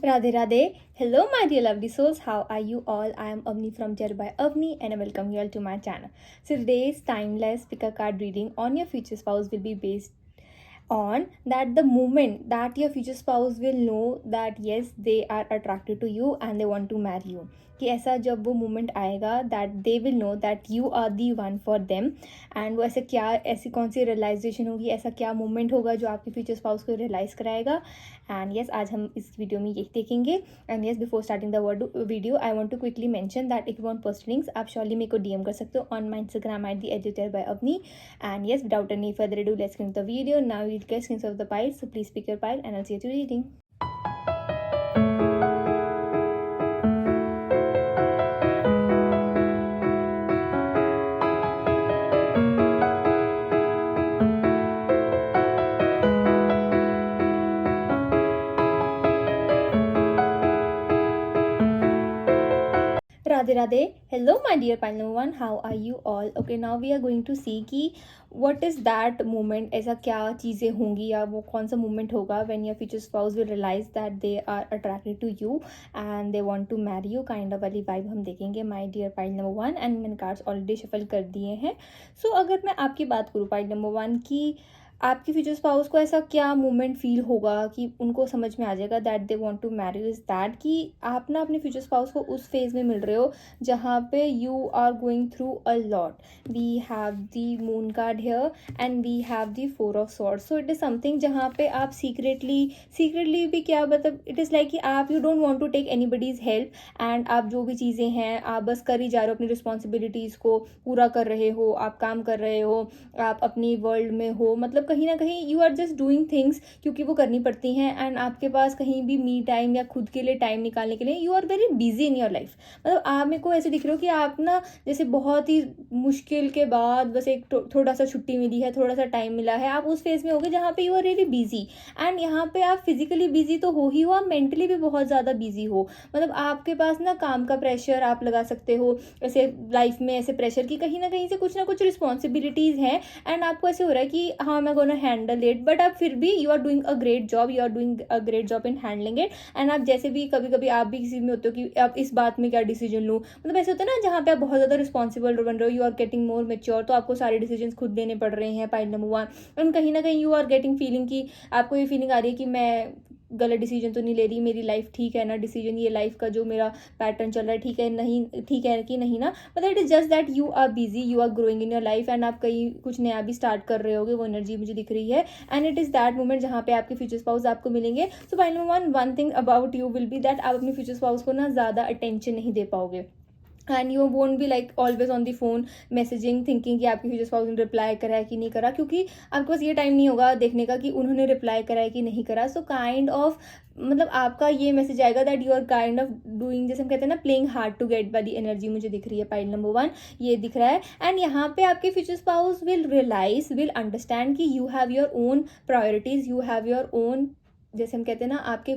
Radhe Radhe. Hello, my dear lovely souls. How are you all? I am Avni from Jar by Avni and I welcome you all to my channel. So, today's timeless pick a card reading on your future spouse will be based on that the moment that your future spouse will know that yes, they are attracted to you and they want to marry you. कि ऐसा जब वो moment आएगा that they will know that you are the one for them and वो ऐसी कौन सी realisation होगी, ऐसा क्या मोमेंट होगा जो आपके फ्यूचर स्पाउस को रियलाइज़ कराएगा. एंड यस, आज हम इस वीडियो में यही देखेंगे. And yes, before starting the video I want to quickly mention that if you want personal links आप श्योरली मेरे को डीएम कर सकते हो on my Instagram @theeditor_by_avni. And yes, without any further ado, let's get into the video. Now we'll get skins of the pile, so please pick your pile and I'll see you to reading. Radhe Radhe. Hello my dear pile number one. How are you all? Okay, now we are going to see कि what is that moment, ऐसा क्या चीज़ें होंगी या वो कौन सा moment होगा when your future spouse will realize that they are attracted to you and they want to marry you kind of वाली vibe हम देखेंगे my dear pile number one. and मैंने cards already shuffle कर दिए हैं. So अगर मैं आपकी बात करूँ pile number one की आपकी फ्यूचर स्पाउस को ऐसा क्या मोमेंट फील होगा कि उनको समझ में आ जाएगा that they want to marry is that कि आप ना अपने फ्यूचर स्पाउस को उस फेज में मिल रहे हो जहाँ पे you are going through a lot. We have the moon card here and we have the 4 of swords. So it is something जहाँ पे आप सीक्रेटली भी क्या मतलब इट इज़ लाइक कि आप you don't want to take anybody's help and आप जो भी चीज़ें हैं आप बस कर ही जा रहे हो, अपनी रिस्पॉन्सिबिलिटीज़ को पूरा कर रहे हो, आप काम कर रहे हो, आप अपनी वर्ल्ड में हो. मतलब कहीं ना कहीं you are just doing things क्योंकि वो करनी पड़ती हैं एंड आपके पास कहीं भी मी टाइम या खुद के लिए टाइम निकालने के लिए you are very busy in your life. मतलब आप मेरे को ऐसे दिख रहे हो कि आप ना जैसे बहुत ही मुश्किल के बाद बस एक थोड़ा सा छुट्टी मिली है, थोड़ा सा टाइम मिला है, आप उस फेज में होगे जहाँ पे you are really busy. And यहाँ पे आप फिजिकली बिजी तो हो ही हो, आप मेंटली भी बहुत ज़्यादा बिजी हो. मतलब आपके पास ना काम का प्रेशर आप लगा सकते हो ऐसे लाइफ में, ऐसे प्रेशर की कहीं ना कहीं से कुछ ना कुछ रिस्पॉन्सिबिलिटीज़ हैं एंड आपको ऐसे हो रहा है कि हाँ मैं गोना हैंडल इट, बट आप फिर भी you are doing a great job, you are doing a great job in handling it. And आप जैसे भी कभी कभी आप भी किसी में होते हो कि आप इस बात में क्या डिसीजन लूँ, मतलब ऐसे होता है ना जहाँ पे आप बहुत ज़्यादा रिस्पॉन्सिबल बन रहे हो, you are getting more mature, तो आपको सारे डिसीजन खुद लेने पड़ रहे हैं पाइल नंबर वन. एंड कहीं ना कहीं यू आर गेटिंग फीलिंग कि आपको ये फीलिंग आ रही है कि मैं गलत डिसीजन तो नहीं ले रही, मेरी लाइफ ठीक है ना, डिसीजन ये लाइफ का जो मेरा पैटर्न चल रहा है ठीक है नहीं, ठीक है कि नहीं ना. मतलब it is just that you are busy, you are growing in your life and आप कहीं कुछ नया भी स्टार्ट कर रहे होगे, वो एनर्जी मुझे दिख रही है. And it is that moment जहाँ पे आपके फ्यूचर स्पाउस आपको मिलेंगे. So final one thing about you will be that आप अपने फ्यूचर स्पाउस को ना ज़्यादा अटेंशन नहीं दे पाओगे and you won't be like always on the phone messaging thinking कि आपकी फ्यूचर स्पाउस ने रिप्लाई करा है कि नहीं करा, क्योंकि आपके पास ये टाइम नहीं होगा देखने का कि उन्होंने रिप्लाई करा है कि नहीं करा. सो काइंड ऑफ मतलब आपका ये मैसेज आएगा that you are kind of doing, जैसे हम कहते हैं ना प्लेइंग हार्ड टू गेट वाली एनर्जी मुझे दिख रही है पाइल नंबर वन, ये दिख रहा है. एंड यहाँ पे आपके future spouse will realise, will understand कि you have your own priorities, you have your own, जैसे हम कहते हैं ना आपके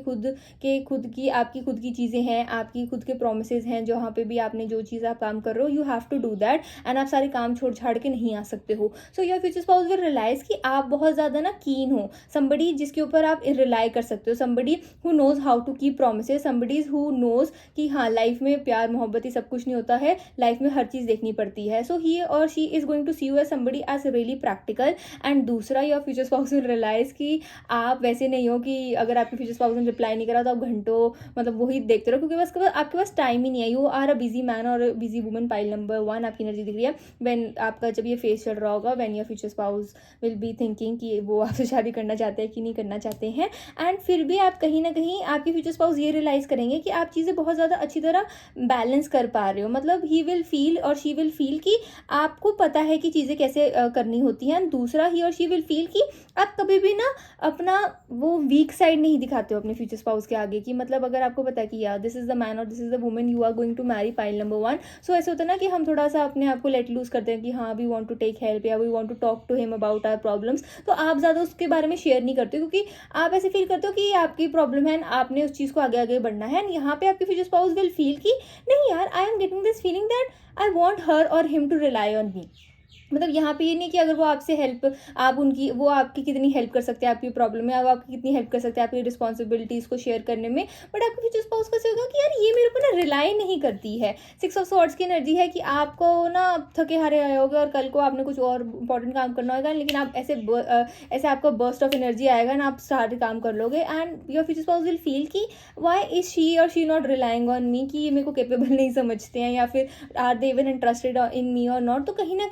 आपकी खुद की चीज़ें हैं, आपकी खुद के प्रोमिसेस हैं, जहाँ पे भी आपने जो चीज़ आप काम कर रहे हो you have to do that and आप सारे काम छोड़ छाड़ के नहीं आ सकते हो. So your future spouse will realise कि आप बहुत ज़्यादा ना कीन हो, समबडी जिसके ऊपर आप रिलाई कर सकते हो, somebody who knows how to keep promises, somebody who knows कि हाँ लाइफ में प्यार मोहब्बत ही सब कुछ नहीं होता है, लाइफ में हर चीज़ देखनी पड़ती है. सो ही और she is going to see you as somebody as really practical. And दूसरा your future spouse will realise कि आप वैसे नहीं हो कि अगर आपके फ्यूचर स्पाउस ने रिप्लाई नहीं करा तो आप घंटों मतलब वही देखते रहो, क्योंकि बस आपके पास टाइम ही नहीं है. You are a busy man और busy woman pile number one आपकी एनर्जी दिख रही है. व्हेन आपका जब ये फेस चल रहा होगा when your future spouse will be thinking कि वो आपसे शादी करना चाहते हैं कि नहीं करना चाहते हैं. एंड फिर भी आप कहीं ना कहीं आपके फ्यूचर स्पाउस ये रियलाइज करेंगे कि आप चीज़ें बहुत ज़्यादा अच्छी तरह बैलेंस कर पा रहे हो. मतलब ही विल फील और शी विल फील कि आपको पता है कि चीज़ें कैसे करनी होती हैं. दूसरा ही और शी विल फील कि आप कभी भी ना अपना वो वीक साइड नहीं दिखाते हो अपने फ्यूचर स्पाउस के आगे, कि मतलब अगर आपको पता है कि यार दिस इज द मैन और this is the woman you are going to marry pile number one. So ऐसे होता है ना कि हम थोड़ा सा अपने आप को लेट लूज करते हैं कि हाँ we want to take help या we want to talk to him about our problems, तो आप ज़्यादा उसके बारे में शेयर नहीं करते क्योंकि आप ऐसे फील करते हो कि ये आपकी प्रॉब्लम है, आपने उस चीज़ को आगे आगे बढ़ना है. एंड यहाँ पे आपके फ्यूचर स्पाउस विल फील कि नहीं यार I am getting this feeling that I want her और him to rely on me. मतलब यहाँ पे ये नहीं कि अगर वो आपसे हेल्प, आप उनकी, वो आपकी कितनी हेल्प कर सकते हैं आपकी प्रॉब्लम में, अब आपकी कितनी हेल्प कर सकते हैं आपकी रिस्पॉन्सिबिलिटीज़ को शेयर करने में, बट आपके फ्यूचर स्पाउस का होगा कि यार ये मेरे को ना रिलाई नहीं करती है। 6 ऑफ स्वॉर्ड्स की एनर्जी है कि आपको ना थके हारे आए होगे और कल को आपने कुछ और इंपॉर्टेंट काम करना होगा, लेकिन आप ऐसे आपका बर्स्ट ऑफ एनर्जी आएगा ना, आप सारे काम कर लोगे and your future spouse will feel कि वाई इज शी और she not relying on me, कि ये मेरे को केपेबल नहीं समझते हैं, या फिर are they even interested in me और नॉट। तो कहीं ना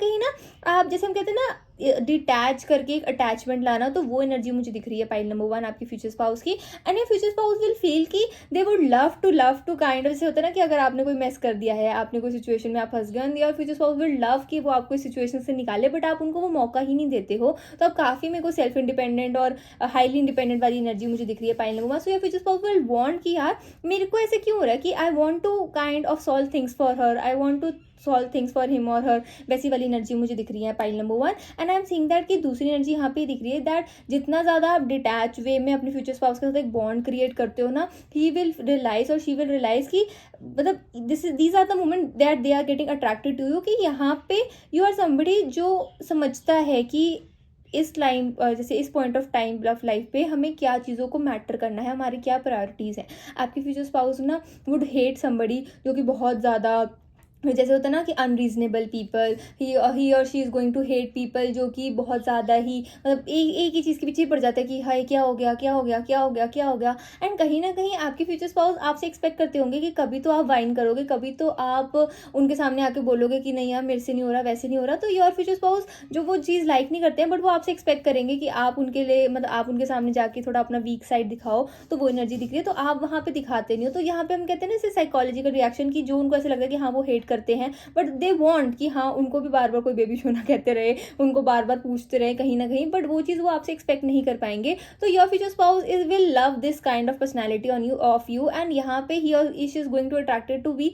आप, जैसे हम कहते हैं ना डिटैच करके एक अटैचमेंट लाना, तो वो एनर्जी मुझे दिख रही है पाइल नंबर 1 आपकी फ्यूचर स्पाउस की। And your future spouse will feel कि they would love to kind of, जैसे होता है ना कि अगर आपने कोई मेस कर दिया है, आपने कोई सिचुएशन में आप फंस गए, and your future spouse will love कि वो आपको इस सिचुएशन से निकाले, बट आप उनको वो मौका ही नहीं देते हो। तो आप काफ़ी मेरे को सेल्फ इंडिपेंडेंट और हाईली इंडिपेंडेंट वाली एनर्जी मुझे दिख रही है pile number 1। So your future spouse will want कि यार मेरे को ऐसे क्यों हो रहा है कि I want to kind of solve things for her, I want to solve things for him और हर, वैसी वाली एनर्जी मुझे दिख रही है pile number 1। And I am seeing that कि दूसरी एनर्जी यहाँ पे दिख रही है दैट जितना ज़्यादा आप डिटैच वे में अपने फ्यूचर स्पाउस के साथ एक बॉन्ड क्रिएट करते हो ना, ही विल रियलाइज और शी विल रियलाइज कि मतलब these are the moment that they are getting attracted to you, कि यहाँ पे यू आर समबडी जो समझता है कि इस लाइन, जैसे इस point of time of life पे हमें क्या चीज़ों को मैटर करना है, हमारी क्या प्रायोरिटीज़ हैं। आपकी फ्यूचर स्पाउस ना वुड हेट समबडी जो कि बहुत ज़्यादा, जैसे होता है ना कि अनरीजनेबल पीपल, ही और she is going to hate people जो कि बहुत ज़्यादा ही मतलब एक ही चीज़ के पीछे पड़ जाता है कि हाय क्या हो गया क्या हो गया क्या हो गया क्या हो गया। एंड कहीं ना कहीं आपके फ्यूचर स्पाउस आपसे एक्सपेक्ट करते होंगे कि कभी तो आप वाइन करोगे, कभी तो आप उनके सामने आके बोलोगे कि नहीं यार मेरे से नहीं हो रहा, वैसे नहीं हो रहा। तो योर फ्यूचर स्पाउस जो वो चीज़ लाइक नहीं करते हैं, बट वो आपसे एक्सपेक्ट करेंगे कि आप उनके लिए, मतलब आप उनके सामने जाके थोड़ा अपना वीक साइड दिखाओ, तो वो एनर्जी दिख रही है, तो आप वहाँ पे दिखाते नहीं हो। तो यहाँ पे हम कहते हैं ना इसे साइकोलॉजिकल रिएक्शन, की जो उनको ऐसा लगता है कि हाँ वो हेट करते हैं, बट दे वॉन्ट कि हाँ उनको भी बार बार कोई बेबी शोना कहते रहे, उनको बार बार पूछते रहे कहीं ना कहीं, बट वो चीज़ वो आपसे एक्सपेक्ट नहीं कर पाएंगे। तो your future spouse is will love this kind of personality on you of you, and यहाँ पे ही और she is going to attracted to be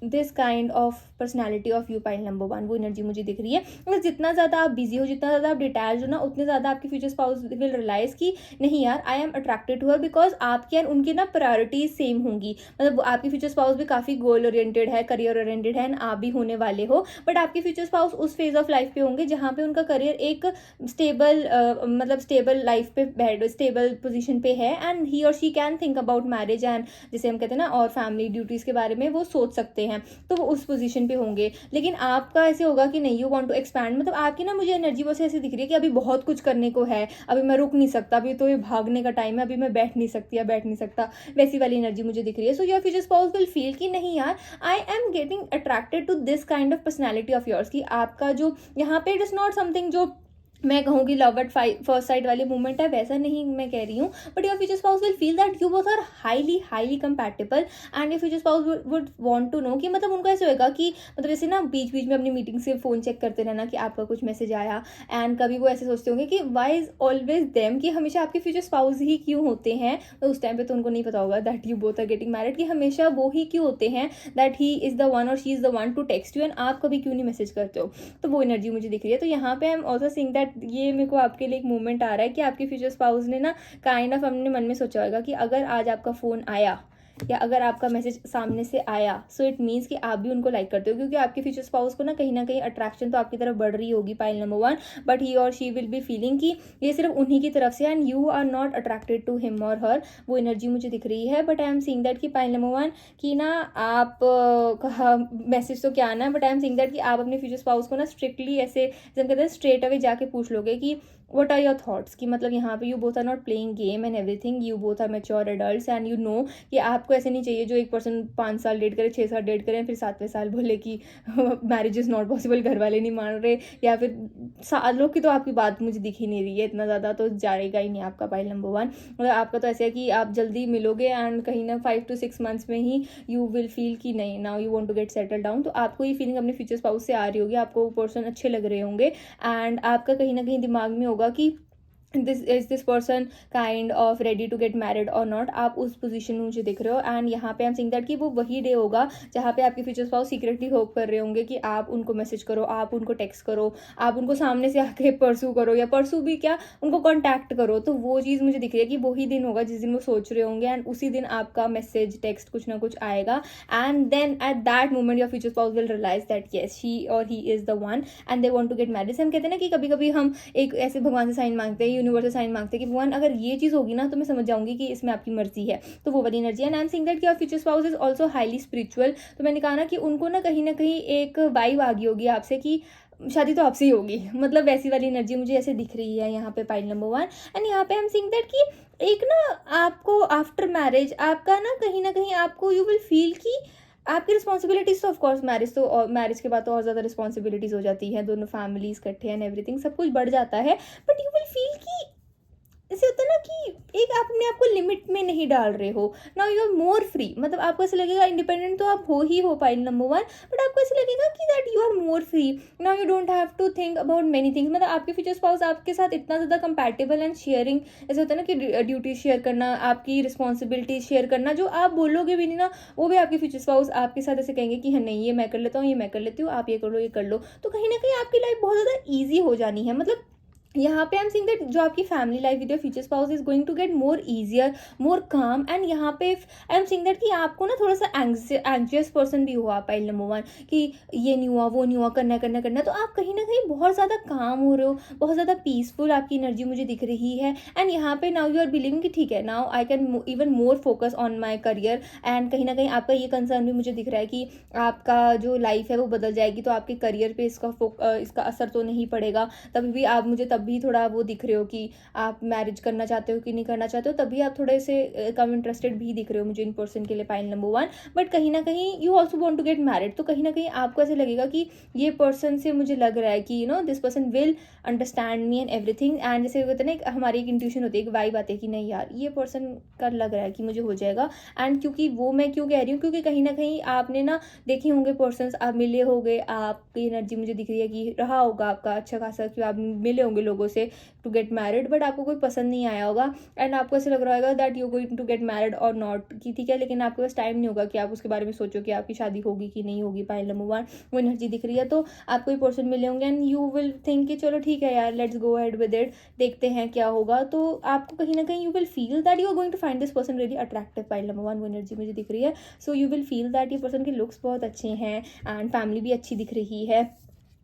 this kind of personality of you pile number 1, वो energy मुझे दिख रही है। मतलब जितना ज़्यादा आप बिजी हो, जितना ज़्यादा आप डिटैच हो ना, उतने ज़्यादा आपके फ्यूचर स्पाउस विल रियलाइज कि नहीं यार I am attracted to her, because आपके एंड उनकी ना प्रायोरिटीज सेम होंगी। मतलब आपकी फ्यूचर स्पाउस भी काफ़ी गोल ओरिएंटेड है, करियर ओरिएंटेड है, एंड आप भी होने वाले हो, बट आपके फ्यूचर स्पाउस उस फेज ऑफ लाइफ पे होंगे जहाँ पे उनका करियर एक स्टेबल मतलब स्टेबल लाइफ पे बैठ, स्टेबल पोजिशन पे है, एंड ही और she can think about marriage and जैसे हम कहते हैं ना और फैमिली ड्यूटीज़ के बारे में वो सोच सकते हैं, तो वो उस पोजीशन पे होंगे। लेकिन आपका ऐसे होगा कि नहीं, यू वांट टू एक्सपैंड, मतलब आपकी ना मुझे एनर्जी बस ऐसे दिख रही है कि अभी बहुत कुछ करने को है, अभी मैं रुक नहीं सकता, अभी तो ये भागने का टाइम है, अभी मैं बैठ नहीं सकती या बैठ नहीं सकता, वैसी वाली एनर्जी मुझे दिख रही है। So your future spouse will feel कि नहीं यार I am getting attracted to this kind of personality of yours, कि आपका जो यहाँ पे इट इज नॉट समथिंग जो मैं कहूँ कि लव एट फर्स्ट साइड वाली मूवमेंट है, वैसा नहीं मैं कह रही हूँ, but your future spouse will feel that you both are highly compatible, and your future spouse would want to know कि मतलब उनको ऐसे होगा कि मतलब जैसे ना बीच बीच में अपनी मीटिंग से फ़ोन चेक करते रहना कि आपका कुछ मैसेज आया, एंड कभी वो ऐसे सोचते होंगे कि वाई इज ऑलवेज देम, कि हमेशा आपके फ्यूचर स्पाउस ही क्यों होते हैं। तो उस टाइम पे तो उनको नहीं पता होगा that you both are getting married, कि हमेशा वो ही क्यों होते हैं, that he is the one और she is the one to text you, and आप कभी क्यों नहीं मैसेज करते हो। तो वो एनर्जी मुझे दिख रही है। तो यहाँ पे I am also seeing that ये मेरे को आपके लिए एक मूवमेंट आ रहा है कि आपके फ्यूचर स्पाउस ने ना काइंड ऑफ अपने मन में सोचा होगा कि अगर आज आपका फ़ोन आया या अगर आपका मैसेज सामने से आया, सो इट मीन्स कि आप भी उनको लाइक करते हो, क्योंकि आपके फ्यूचर स्पाउस को ना कहीं अट्रैक्शन तो आपकी तरफ बढ़ रही होगी पाइल नंबर 1, बट ही और शी विल बी फीलिंग कि ये सिर्फ उन्हीं की तरफ से, and you are not attracted to him और हर, वो एनर्जी मुझे दिख रही है। But I am seeing that कि पाइल नंबर 1 कि ना आप कहा मैसेज तो क्या आना है, but I am seeing that कि आप अपने फ्यूचर स्पाउस को ना स्ट्रिक्टली ऐसे जब कहते हैं स्ट्रेट अवे जाके पूछ लोगे कि वट आर योर थॉट्स, कि मतलब यहाँ पे you both are not playing game and everything, you both are mature adults, and you know कि आपको ऐसे नहीं चाहिए जो एक पर्सन 5 साल डेट करे, 6 साल डेट करे, फिर 7वें साल बोले कि मैरिज इज़ नॉट पॉसिबल, घर वाले नहीं मान रहे, या फिर सालों की तो आपकी बात मुझे दिख ही नहीं रही है, इतना ज़्यादा तो जाएगा ही नहीं आपका पाइल नंबर 1। मतलब आपका तो ऐसे है कि आप जल्दी मिलोगे, एंड कहीं ना 5 to 6 months में ही यू विल फील कि नहीं now you want to get settle down. तो आपको ये फीलिंग अपने फ्यूचर स्पाउस से आ रही होगी, आपको वो पर्सन अच्छे लग रहे होंगे, एंड आपका कहीं ना कहीं दिमाग में होगा कि this person kind of ready to get married और नॉट, आप उस पोजीशन में मुझे दिख रहे हो। एंड यहाँ पे आई एम सेइंग दैट कि वो वही डे होगा जहाँ पे आपके फ्यूचर स्पाउस सीक्रेटली होप कर रहे होंगे कि आप उनको मैसेज करो, आप उनको टेक्स्ट करो, आप उनको सामने से आके परसू करो, या परसू भी क्या, उनको कॉन्टैक्ट करो। तो वो चीज़ मुझे दिख रही है कि वही दिन होगा जिस दिन वो सोच रहे होंगे, एंड उसी दिन आपका मैसेज टेक्स्ट कुछ ना कुछ आएगा। And then at that moment your future spouse will realise that yes she और he is the one and they want to get married. हम कहते हैं ना कि कभी कभी हम एक ऐसे भगवान से साइन मांगते हैं, यूनिवर्स से साइन मांगते हैं कि भगवान अगर ये चीज़ होगी ना तो मैं समझ जाऊंगी कि इसमें आपकी मर्जी है। तो वो वाली energy. And I am saying that कि your future spouse is also highly spiritual. तो मैंने कहा ना कि उनको ना कहीं एक वाइब आ गई होगी आपसे कि शादी तो आपसे ही होगी, मतलब वैसी वाली एनर्जी मुझे ऐसे दिख रही है यहाँ पे पाइल नंबर 1। एंड यहाँ पे आई एम सेइंग दैट कि एक ना आपको आफ्टर मैरिज आपका ना कहीं आपको यू विल फील कि आपकी रिस्पॉन्सिबिलिटीज तो ऑफकोर्स मैरिज के बाद तो और ज़्यादा रिस्पॉन्सिबिलिटीज हो जाती है, दोनों फैमिलीज इकट्ठे एंड एवरीथिंग सब कुछ बढ़ जाता है। बट यू विल फील कि ऐसे होता है ना कि एक आप अपने आप को लिमिट में नहीं डाल रहे हो। Now you are more free, मतलब आपको ऐसा लगेगा इंडिपेंडेंट तो आप हो पाइल नंबर 1, बट आपको ऐसा लगेगा कि that you are more free. Now you don't have to think about many things, मतलब आपके फ्यूचर स्पाउस आपके साथ इतना ज़्यादा कंपैटिबल एंड शेयरिंग, ऐसा होता है ना कि ड्यूटी शेयर करना, आपकी रिस्पॉन्सिबिलिटी शेयर करना, जो आप बोलोगे भी नहीं ना वो भी आपके फ्यूचर स्पाउस आपके साथ ऐसे कहेंगे कि हाँ नहीं ये मैं कर लेता हूँ, ये मैं कर लेती हूँ, आप ये कर लो, ये कर लो। तो कहीं ना कहीं आपकी लाइफ बहुत ज़्यादा ईजी हो जानी है। मतलब यहाँ पे आई एम सीइंग दैट जो आपकी family life with your future spouse is going to get more easier, more calm. And यहाँ पे आई एम सीइंग दैट कि आपको ना थोड़ा सा एंग्जियस पर्सन भी हुआ पाइल नंबर 1 कि ये नहीं हुआ वो नहीं हुआ, करना, तो आप कहीं ना कहीं बहुत ज़्यादा काम हो रहे हो, बहुत ज़्यादा पीसफुल आपकी एनर्जी मुझे दिख रही है। एंड यहाँ पे नाउ यू आर बिलीविंग कि ठीक है now I can even more focus on my career. And कहीं ना कहीं आपका ये कंसर्न भी मुझे दिख रहा है कि आपका जो लाइफ है वो बदल जाएगी, तो आपके करियर पे इसका असर तो नहीं पड़ेगा। तभी भी आप मुझे तब भी थोड़ा वो दिख रहे हो कि आप मैरिज करना चाहते हो कि नहीं करना चाहते हो, तभी आप थोड़े से कम इंटरेस्टेड भी दिख रहे हो मुझे इन पर्सन के लिए पाइल नंबर 1। बट कहीं ना कहीं you also want to get married, तो कहीं ना कहीं आपको ऐसे लगेगा कि ये पर्सन से मुझे लग रहा है कि you know this person will understand me and everything. And जैसे कहते हैं ना हमारी एक इंट्यूशन होती है, एक वाइब आती है कि नहीं यार ये पर्सन का लग रहा है कि मुझे हो जाएगा। एंड क्योंकि वो मैं क्यों कह रही हूँ, क्योंकि कहीं ना कहीं आपने ना देखे होंगे पर्सन, आप मिले होंगे, आपकी एनर्जी मुझे दिख रही है कि रहा होगा आपका अच्छा खासा कि आप मिले होंगे लोगों से टू गेट मैरिड, बट आपको कोई पसंद नहीं आया होगा। एंड आपको ऐसा लग रहा होगा that you going to get married और नॉट, कि ठीक है लेकिन आपके पास टाइम नहीं होगा कि आप उसके बारे में सोचो कि आपकी शादी होगी कि नहीं होगी। पाइल नंबर 1 वो एनर्जी दिख रही है। तो आपको कोई पर्सन मिले होंगे एंड यू विल थिंक कि चलो ठीक है यार let's go ahead with it, देखते हैं क्या होगा। तो आपको कहीं ना कहीं you will feel that you are going to find this person really attractive. Pile number 1 वो एनर्जी मुझे दिख रही है। So you will feel that ये पर्सन के लुक्स बहुत अच्छे हैं एंड फैमिली भी अच्छी दिख रही है।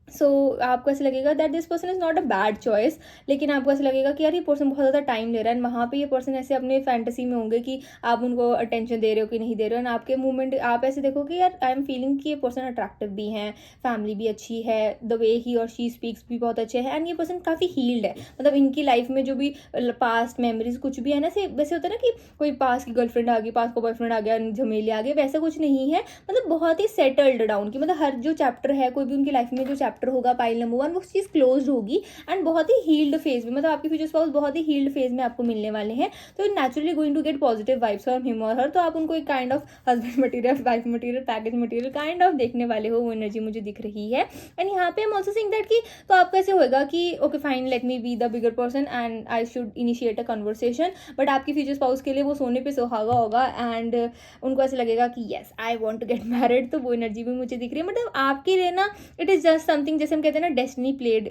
सो आपको ऐसा लगेगा that this person is not a bad choice, लेकिन आपको ऐसा लगेगा कि यार ये पर्सन बहुत ज़्यादा टाइम ले रहा है। एंड वहाँ पे ये पर्सन ऐसे अपने फैंटेसी में होंगे कि आप उनको अटेंशन दे रहे हो कि नहीं दे रहे हो। एंड आपके मूवमेंट आप ऐसे देखो कि यार आई एम फीलिंग कि ये पर्सन अट्रैक्टिव भी हैं, फैमिली भी अच्छी है, द वे ही और शी स्पीक्स भी बहुत अच्छे हैं। एंड ये पर्सन काफ़ी हील्ड है, मतलब इनकी लाइफ में जो भी पास्ट मेमोरीज कुछ भी है ना, से वैसे होता है ना कि कोई पास की गर्लफ्रेंड आ गई, पास का बॉयफ्रेंड आ गया, झमेले आ गए, वैसा कुछ नहीं है। मतलब बहुत ही सेटल्ड डाउन की, मतलब हर जो चैप्टर है कोई भी उनकी लाइफ में जो चैप्टर होगा पाइल नंबर 1 वो चीज़ क्लोज होगी। एंड बहुत ही हील्ड फेज में, मतलब आपके फ्यूचर स्पाउस बहुत ही हील्ड फेज में आपको मिलने वाले हैं। तो naturally going to get positive vibes from him और हर। तो आप उनको एक kind of husband material, wife material, package material kind of देखने वाले हो, वो एनर्जी मुझे दिख रही है। एंड यहाँ पे I am also saying that कि तो आपको ऐसे होगा कि okay fine let me be the bigger person and I should initiate a conversation. But आपकी फ्यूचर स्पाउस के लिए वो सोने पे सुहागा होगा एंड उनको ऐसे लगेगा कि yes I want to get married. तो वो एनर्जी भी मुझे दिख रही है। मतलब आपके लिए ना इट इज़ जस्ट समथिंग, जैसे हम कहते हैं ना डेस्टिनी प्लेड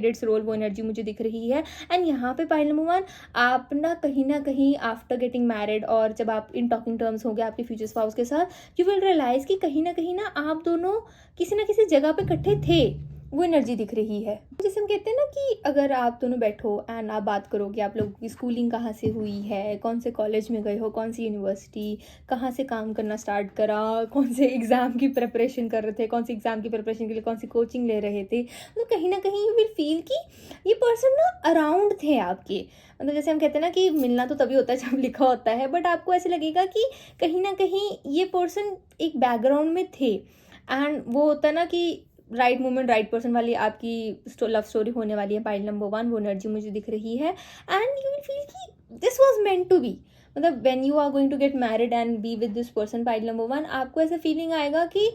इट्स रोल, वो एनर्जी मुझे दिख रही है। एंड यहाँ पे पाइल नंबर 1 आप ना कहीं आफ्टर गेटिंग मैरिड और जब आप इन टॉकिंग टर्म्स होंगे आपके फ्यूचर स्पाउस के साथ, यू विल रियलाइज कि कहीं ना आप दोनों किसी ना किसी जगह पे इकट्ठे थे, वो एनर्जी दिख रही है। जैसे हम कहते हैं ना कि अगर आप दोनों बैठो एंड आप बात करो कि आप लोगों की स्कूलिंग कहाँ से हुई है, कौन से कॉलेज में गए हो, कौन सी यूनिवर्सिटी, कहाँ से काम करना स्टार्ट करा, कौन से एग्ज़ाम की प्रिपरेशन कर रहे थे, कौन सी एग्ज़ाम की प्रिपरेशन के लिए कौन सी कोचिंग ले रहे थे, तो कहीं ना कहीं यू विल फील कि ये पर्सन ना अराउंड थे आपके। मतलब जैसे हम कहते हैं ना कि मिलना तो तभी होता है जब लिखा होता है, बट आपको ऐसे लगेगा कि कहीं ना कहीं ये पर्सन एक बैकग्राउंड में थे। एंड वो होता है ना कि राइट मोमेंट राइट पर्सन वाली आपकी लव स्टोरी होने वाली है। पाइल नंबर 1 वो एनर्जी मुझे दिख रही है। एंड यू विल फील कि this was meant to be, मतलब when you are going to get married and be with this person pile number 1, आपको ऐसा फीलिंग आएगा कि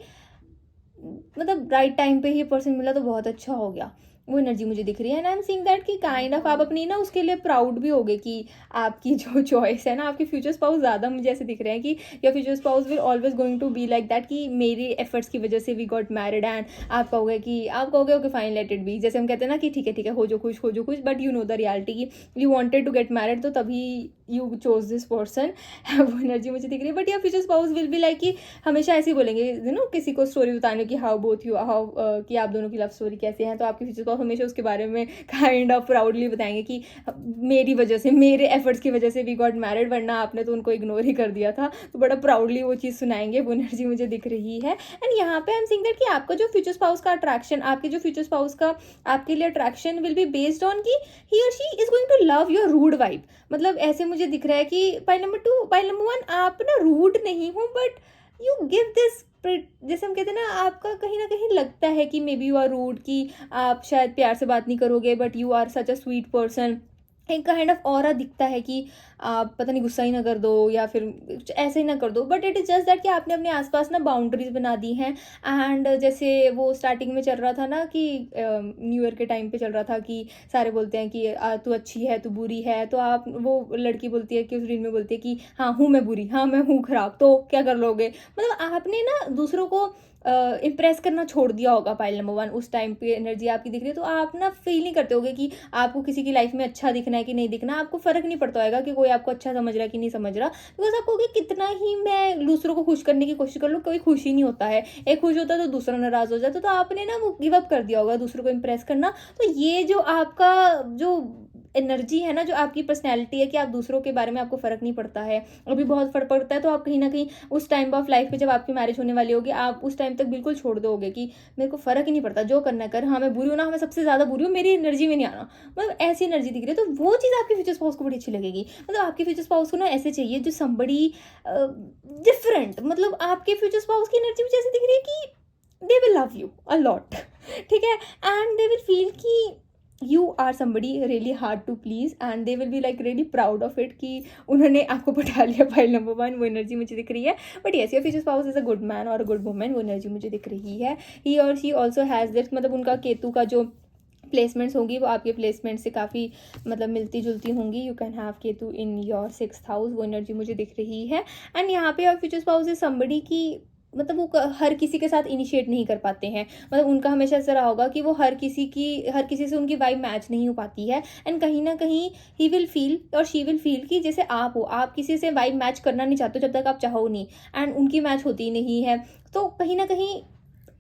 मतलब राइट टाइम पे ही पर्सन मिला तो बहुत अच्छा हो गया। वो एनर्जी मुझे दिख रही है। And I am seeing that कि काइंड ऑफ आप अपनी ना उसके लिए प्राउड भी होगे कि आपकी जो चॉइस है ना, आपके फ्यूचर स्पाउस ज़्यादा मुझे ऐसे दिख रहे हैं कि your future spouse will always going to be like that कि मेरे एफर्ट्स की वजह से वी गॉट मैरिड। एंड आप कहोगे okay fine let it be, जैसे हम कहते हैं ना कि ठीक है हो जो खुश, but you know the reality कि you wanted to get married, तो तभी यू चोज दिस पर्सन। वो एनर्जी मुझे दिख रही है। But your future spouse will be like कि हमेशा ऐसे ही बोलेंगे यू नो, किसी को स्टोरी बताने की हाउ बोथ यू हाउ कि आप दोनों की लव स्टोरी कैसे हैं, तो आपके फ्यूचर स्पाउस हमेशा उसके बारे में काइंड ऑफ प्राउडली बताएंगे कि मेरी वजह से, मेरे एफर्ट्स की वजह से वी गॉट मैरिड, वरना आपने तो उनको इग्नोर ही कर दिया था। तो बड़ा प्राउडली वो चीज़ सुनाएंगे। वो एनर्जी मुझे दिख रही है। एंड यहाँ पे आई एम सीइंग दैट कि आपका जो फ्यूचर स्पाउस का अट्रैक्शन, आपके जो फ्यूचर स्पाउस का आपके लिए attraction will be based on कि ही और she is going to love your rude vibe. मतलब ऐसे मुझे दिख रहा है कि पॉइंट नंबर 1, आप ना रूड नहीं हो, बट यू गिव दिस, जैसे हम कहते हैं ना, आपका कहीं ना कहीं लगता है कि may be you are rude, कि आप शायद प्यार से बात नहीं करोगे, but you are such a sweet person. एक काइंड ऑफ ऑरा दिखता है कि आप पता नहीं गुस्सा ही ना कर दो या फिर कुछ ऐसे ही ना कर दो, but it is just that कि आपने अपने आसपास ना बाउंड्रीज बना दी हैं। एंड जैसे वो स्टार्टिंग में चल रहा था ना कि न्यू ईयर के टाइम पे चल रहा था कि सारे बोलते हैं कि तू अच्छी है, तू बुरी है, तो आप, वो लड़की बोलती है कि उस रील में बोलती है कि हाँ हूँ मैं बुरी, हाँ मैं हूँ खराब, तो क्या कर लोगे। मतलब आपने ना दूसरों को इम्प्रेस करना छोड़ दिया होगा। पाइल नंबर 1, उस टाइम पे एनर्जी आपकी दिख रही है, तो आप ना फील नहीं करते होगे कि आपको किसी की लाइफ में अच्छा दिखना है कि नहीं दिखना। आपको फर्क नहीं पड़ता होगा कि कोई आपको अच्छा समझ रहा है कि नहीं समझ रहा, बिकॉज आपको कितना ही मैं दूसरों को खुश करने की कोशिश कर लूँ, कोई खुश ही नहीं होता है। एक खुश होता है तो दूसरा नाराज हो जाता, तो आपने ना वो गिव अप कर दिया होगा दूसरों को इम्प्रेस करना। तो ये जो आपका जो एनर्जी है ना, जो आपकी पर्सनैलिटी है कि आप दूसरों के बारे में आपको फ़र्क नहीं पड़ता है, अभी बहुत फ़र्क पड़ता है, तो आप कहीं ना कहीं उस टाइम ऑफ लाइफ पे जब आपकी मैरिज होने वाली होगी, आप उस टाइम तक बिल्कुल छोड़ दोगे कि मेरे को फ़र्क ही नहीं पड़ता, जो करना कर, हाँ मैं बुरी हूँ ना, मैं सबसे ज़्यादा बुरी हूँ, मेरी एनर्जी में नहीं आना। मतलब ऐसी एनर्जी दिख रही है, तो वो चीज़ आपके फ्यूचर स्पाउस को बड़ी अच्छी लगेगी। मतलब आपके फ्यूचर स्पाउस को ना ऐसे चाहिए जो समबड़ी डिफरेंट, मतलब आपके फ्यूचर स्पाउस की एनर्जी मुझे ऐसी दिख रही है कि they will love you a lot, ठीक है, एंड दे विल फील कि you are somebody really hard to please, and they will be like really proud of it कि उन्होंने आपको पटा लिया। फाइल नंबर 1, वो एनर्जी मुझे दिख रही है। But yes, your future spouse is a good man और अ गुड वुमन, वो एनर्जी मुझे दिख रही है। ही और शी ऑल्सो हैज़ दिस, मतलब उनका केतु का जो प्लेसमेंट्स होंगी वो आपके प्लेसमेंट से काफ़ी मतलब मिलती जुलती होंगी। You can have Ketu in your 6th house, वो एनर्जी मुझे दिख रही है। एंड यहाँ पे your future spouse is somebody की, मतलब वो हर किसी के साथ इनिशिएट नहीं कर पाते हैं। मतलब उनका हमेशा ऐसा रहा होगा कि वो हर किसी से उनकी वाइब मैच नहीं हो पाती है। एंड कहीं ना कहीं ही विल फील और शी विल फील कि जैसे आप हो, आप किसी से वाइब मैच करना नहीं चाहते जब तक आप चाहो नहीं, एंड उनकी मैच होती नहीं है। तो कहीं ना कहीं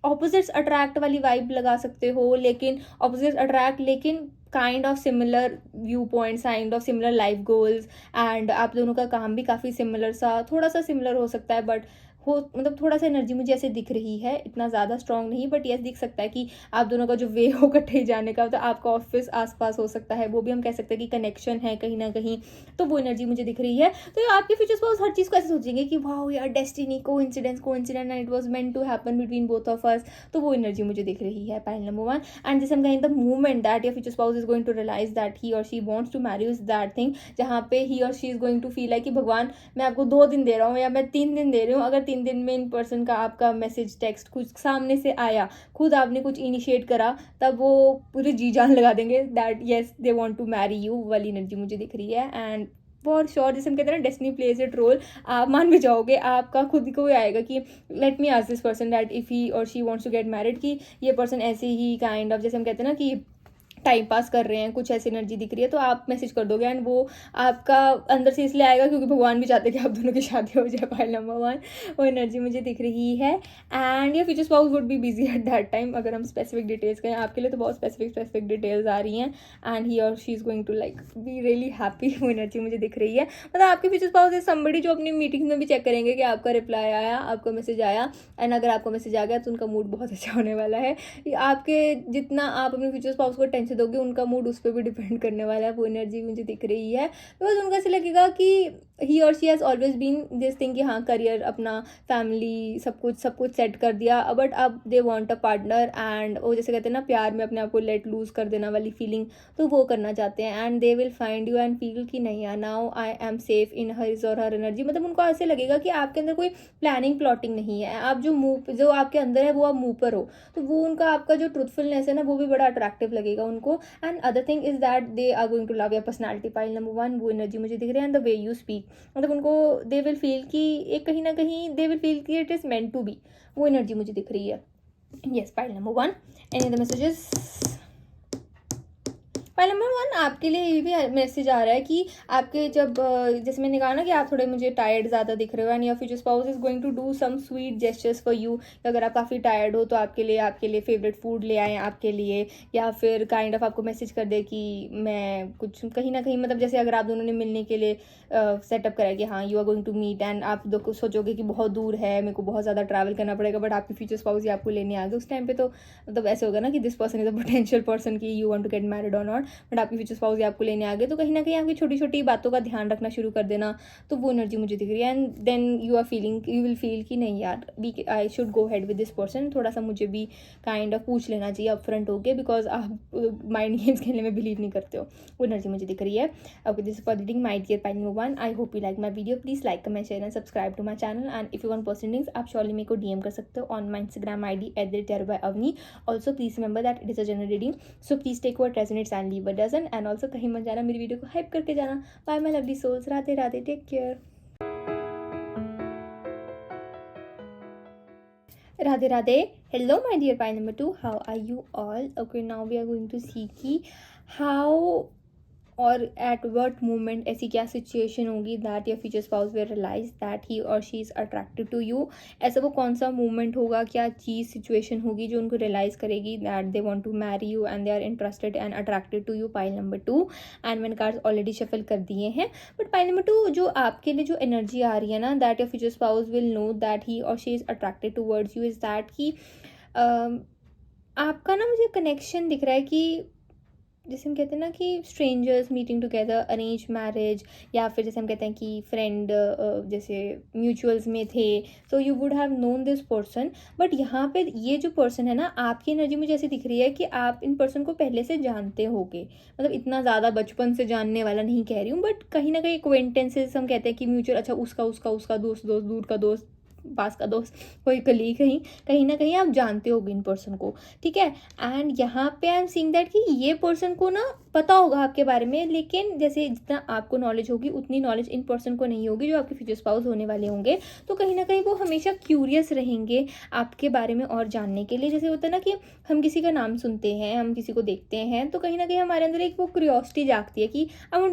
ऑपोजिट्स अट्रैक्ट वाली वाइब लगा सकते हो, लेकिन ऑपोजिट्स अट्रैक्ट, लेकिन kind of similar view points, kind of similar life goals, and आप दोनों का काम भी काफ़ी सिमिलर सा, थोड़ा सा सिमिलर हो सकता है, बट हो मतलब थोड़ा सा एनर्जी मुझे ऐसे दिख रही है, इतना ज़्यादा स्ट्रॉन्ग नहीं, बट यस दिख सकता है कि आप दोनों का जो वे हो इकट्ठे जाने का, तो आपका ऑफिस आसपास हो सकता है, वो भी हम कह सकते हैं कि कनेक्शन है कहीं ना कहीं। तो वो एनर्जी मुझे दिख रही है। तो आपके फ्यूचर स्पाउस हर चीज़ को ऐसे सोचेंगे कि वाह यार, destiny, coincidence and it was meant to happen between both of us. तो वो एनर्जी मुझे दिख रही है। पॉइंट नंबर 1, एंड जैसे हम कहें the movement that your future spouse is going to realise that he और she wants to marry is that thing, जहाँ पे ही और she is going to feel है कि भगवान मैं आपको 2 दिन दे रहा हूँ या मैं 3 दिन दे रही हूँ, अगर 3 दिन में इन पर्सन का आपका मैसेज टेक्स्ट कुछ सामने से आया, खुद आपने कुछ इनिशिएट करा, तब वो पूरी जी जान लगा देंगे that yes they want to marry you वाली एनर्जी मुझे दिख रही है। एंड फॉर श्योर, जैसे हम कहते हैं ना डेस्टिनी प्लेज इट रोल, आप मान भी जाओगे, आपका खुद को ही आएगा कि let me ask this person that if he और she wants to get married, कि ये पर्सन ऐसे ही काइंड ऑफ, जैसे हम कहते हैं ना कि टाइम पास कर रहे हैं, कुछ ऐसी एनर्जी दिख रही है, तो आप मैसेज कर दोगे, एंड वो आपका अंदर से इसलिए आएगा क्योंकि भगवान भी चाहते हैं कि आप दोनों की शादी हो जाए। पाइल नंबर 1, वो एनर्जी मुझे दिख रही है। And your future spouse would be busy at that time. अगर हम स्पेसिफिक डिटेल्स कहें, आपके लिए तो बहुत स्पेसिफिक डिटेल्स आ रही हैं, एंड ही और she is going to like be really happy, वो एनर्जी मुझे दिख रही है। मतलब आपके फ्यूचर स्पाउस इज समबडी जो अपनी मीटिंग में भी चेक करेंगे कि आपका रिप्लाई आया, आपका मैसेज आया, एंड अगर आपका मैसेज आ गया तो उनका मूड बहुत अच्छा होने वाला है। आपके जितना आप अपने फ्यूचर स्पाउस को टेंशन से दोगे, उनका मूड उस पर भी डिपेंड करने वाला है। वो एनर्जी मुझे दिख रही है, बिकॉज उनका ऐसे लगेगा कि ही और she has always been this thing कि हाँ करियर, अपना फैमिली, सब कुछ सेट कर दिया, बट अब they want a partner, and वो जैसे कहते हैं ना प्यार में अपने आप को लेट लूज कर देना वाली फीलिंग, तो वो करना चाहते हैं। And they will find you and feel कि नहीं यार, now I am safe in his और हर एनर्जी। मतलब उनको ऐसे लगेगा कि आपके अंदर कोई प्लानिंग प्लॉटिंग नहीं है, आप जो आपके अंदर है वो आप मुंह पर हो, तो वो उनका आपका जो ट्रूथफुलनेस है ना वो भी बड़ा अट्रैक्टिव लगेगा उनको। And other thing is that they are going to love your personality pile number 1, वो एनर्जी मुझे दिख रही है। And the way you speak, मतलब उनको दे विल फील कि एक कहीं ना कहीं दे विल फील कि it is meant to be, वो एनर्जी मुझे दिख रही है। Yes, pile number 1, any other messages? Pile number 1, आपके लिए ये भी मैसेज आ रहा है कि आपके जब जैसे मैंने कहा ना कि आप थोड़े मुझे टायर्ड ज़्यादा दिख रहे हो, and your future spouse is going to do some sweet gestures for you. अगर आप काफ़ी टायर्ड हो तो आपके लिए फेवरेट फूड ले आए आपके लिए, या फिर काइंड ऑफ आपको मैसेज कर दे कि मैं कुछ कहीं ना कहीं, मतलब जैसे अगर आप दोनों ने मिलने के लिए सेटअप करा कि हाँ you are going to meet, and आप दो सोचोगे कि बहुत दूर है, मेरे को बहुत ज़्यादा ट्रैवल करना पड़ेगा, बट आपकी फ्यूचर स्पाउस ही आपको लेने आ गए उस टाइम पे, तो मतलब ऐसे होगा ना कि this person is a potential person की you want to get married और नॉट, बट आपकी फ्यूचर स्पाउस ही आपको लेने आ गए, तो कहीं ना कहीं आपकी छोटी छोटी बातों का ध्यान रखना शुरू कर देना, तो वो एनर्जी मुझे दिख रही है। And then you will feel कि नहीं यार, I should go head with this person, थोड़ा सा मुझे भी काइंड ऑफ पूछ लेना चाहिए अपफ्रंट होके, बिकॉज आप माइंड गेम्स खेलने में बिलीव नहीं करते हो, वो एनर्जी मुझे दिख रही है। Okay, this is for reading my dear pile number 1। I hope you like my video, please like, comment, share and subscribe to my channel. And if you want personal links आप surely मेरे को DM कर सकते हो on my Instagram ID @tarotbyavni। Also please remember that it is a general reading, so please take what resonates and leave what doesn't. And also कहीं मत जाना, मेरी वीडियो को हाइप करके जाना। Bye my lovely souls, Radhe Radhe, take care. Radhe Radhe. Hello, my dear pie number 2. How are you all? Okay, now we are going to see कि how और at what moment ऐसी क्या सिचुएशन होगी that your future spouse will realise that he और she is attracted to you. ऐसा वो कौन सा मोमेंट होगा, क्या चीज़ सिचुएशन होगी जो उनको रियलाइज़ करेगी that they want to marry you and they are interested and attracted to you. Pile number 2, and मैंने कार्ड्स ऑलरेडी शफल कर दिए हैं, बट पाइल नंबर 2 जो आपके लिए जो एनर्जी आ रही है ना, that your future spouse will know that he और she is attracted towards you, is that कि आपका ना मुझे कनेक्शन दिख रहा है कि जैसे हम कहते हैं ना कि strangers meeting together, arrange marriage, या फिर जैसे हम कहते हैं कि फ्रेंड जैसे म्यूचुअल्स में थे, so you would have known this person. But यहाँ पे ये जो पर्सन है ना, आपकी एनर्जी मुझे ऐसी दिख रही है कि आप इन पर्सन को पहले से जानते होगे, मतलब इतना ज़्यादा बचपन से जानने वाला नहीं कह रही हूँ, बट कहीं ना कहीं एक्वेंटेंसेस हम कहते हैं कि म्यूचुअल, अच्छा उसका दोस्त, दूर का दोस्त, पास का दोस्त, कोई कलीग, कहीं ना कहीं आप जानते होगे इन पर्सन को, ठीक है। एंड यहाँ पे आई एम सीइंग दैट कि ये पर्सन को ना पता होगा आपके बारे में, लेकिन जैसे जितना आपको नॉलेज होगी उतनी नॉलेज इन पर्सन को नहीं होगी जो आपके फ्यूचर स्पाउस होने वाले होंगे। तो कहीं ना कहीं वो हमेशा क्यूरियस रहेंगे आपके बारे में और जानने के लिए। जैसे होता है ना कि हम किसी का नाम सुनते हैं, हम किसी को देखते हैं, तो कहीं ना कहीं हमारे अंदर एक वो क्यूरियोसिटी जागती है कि I want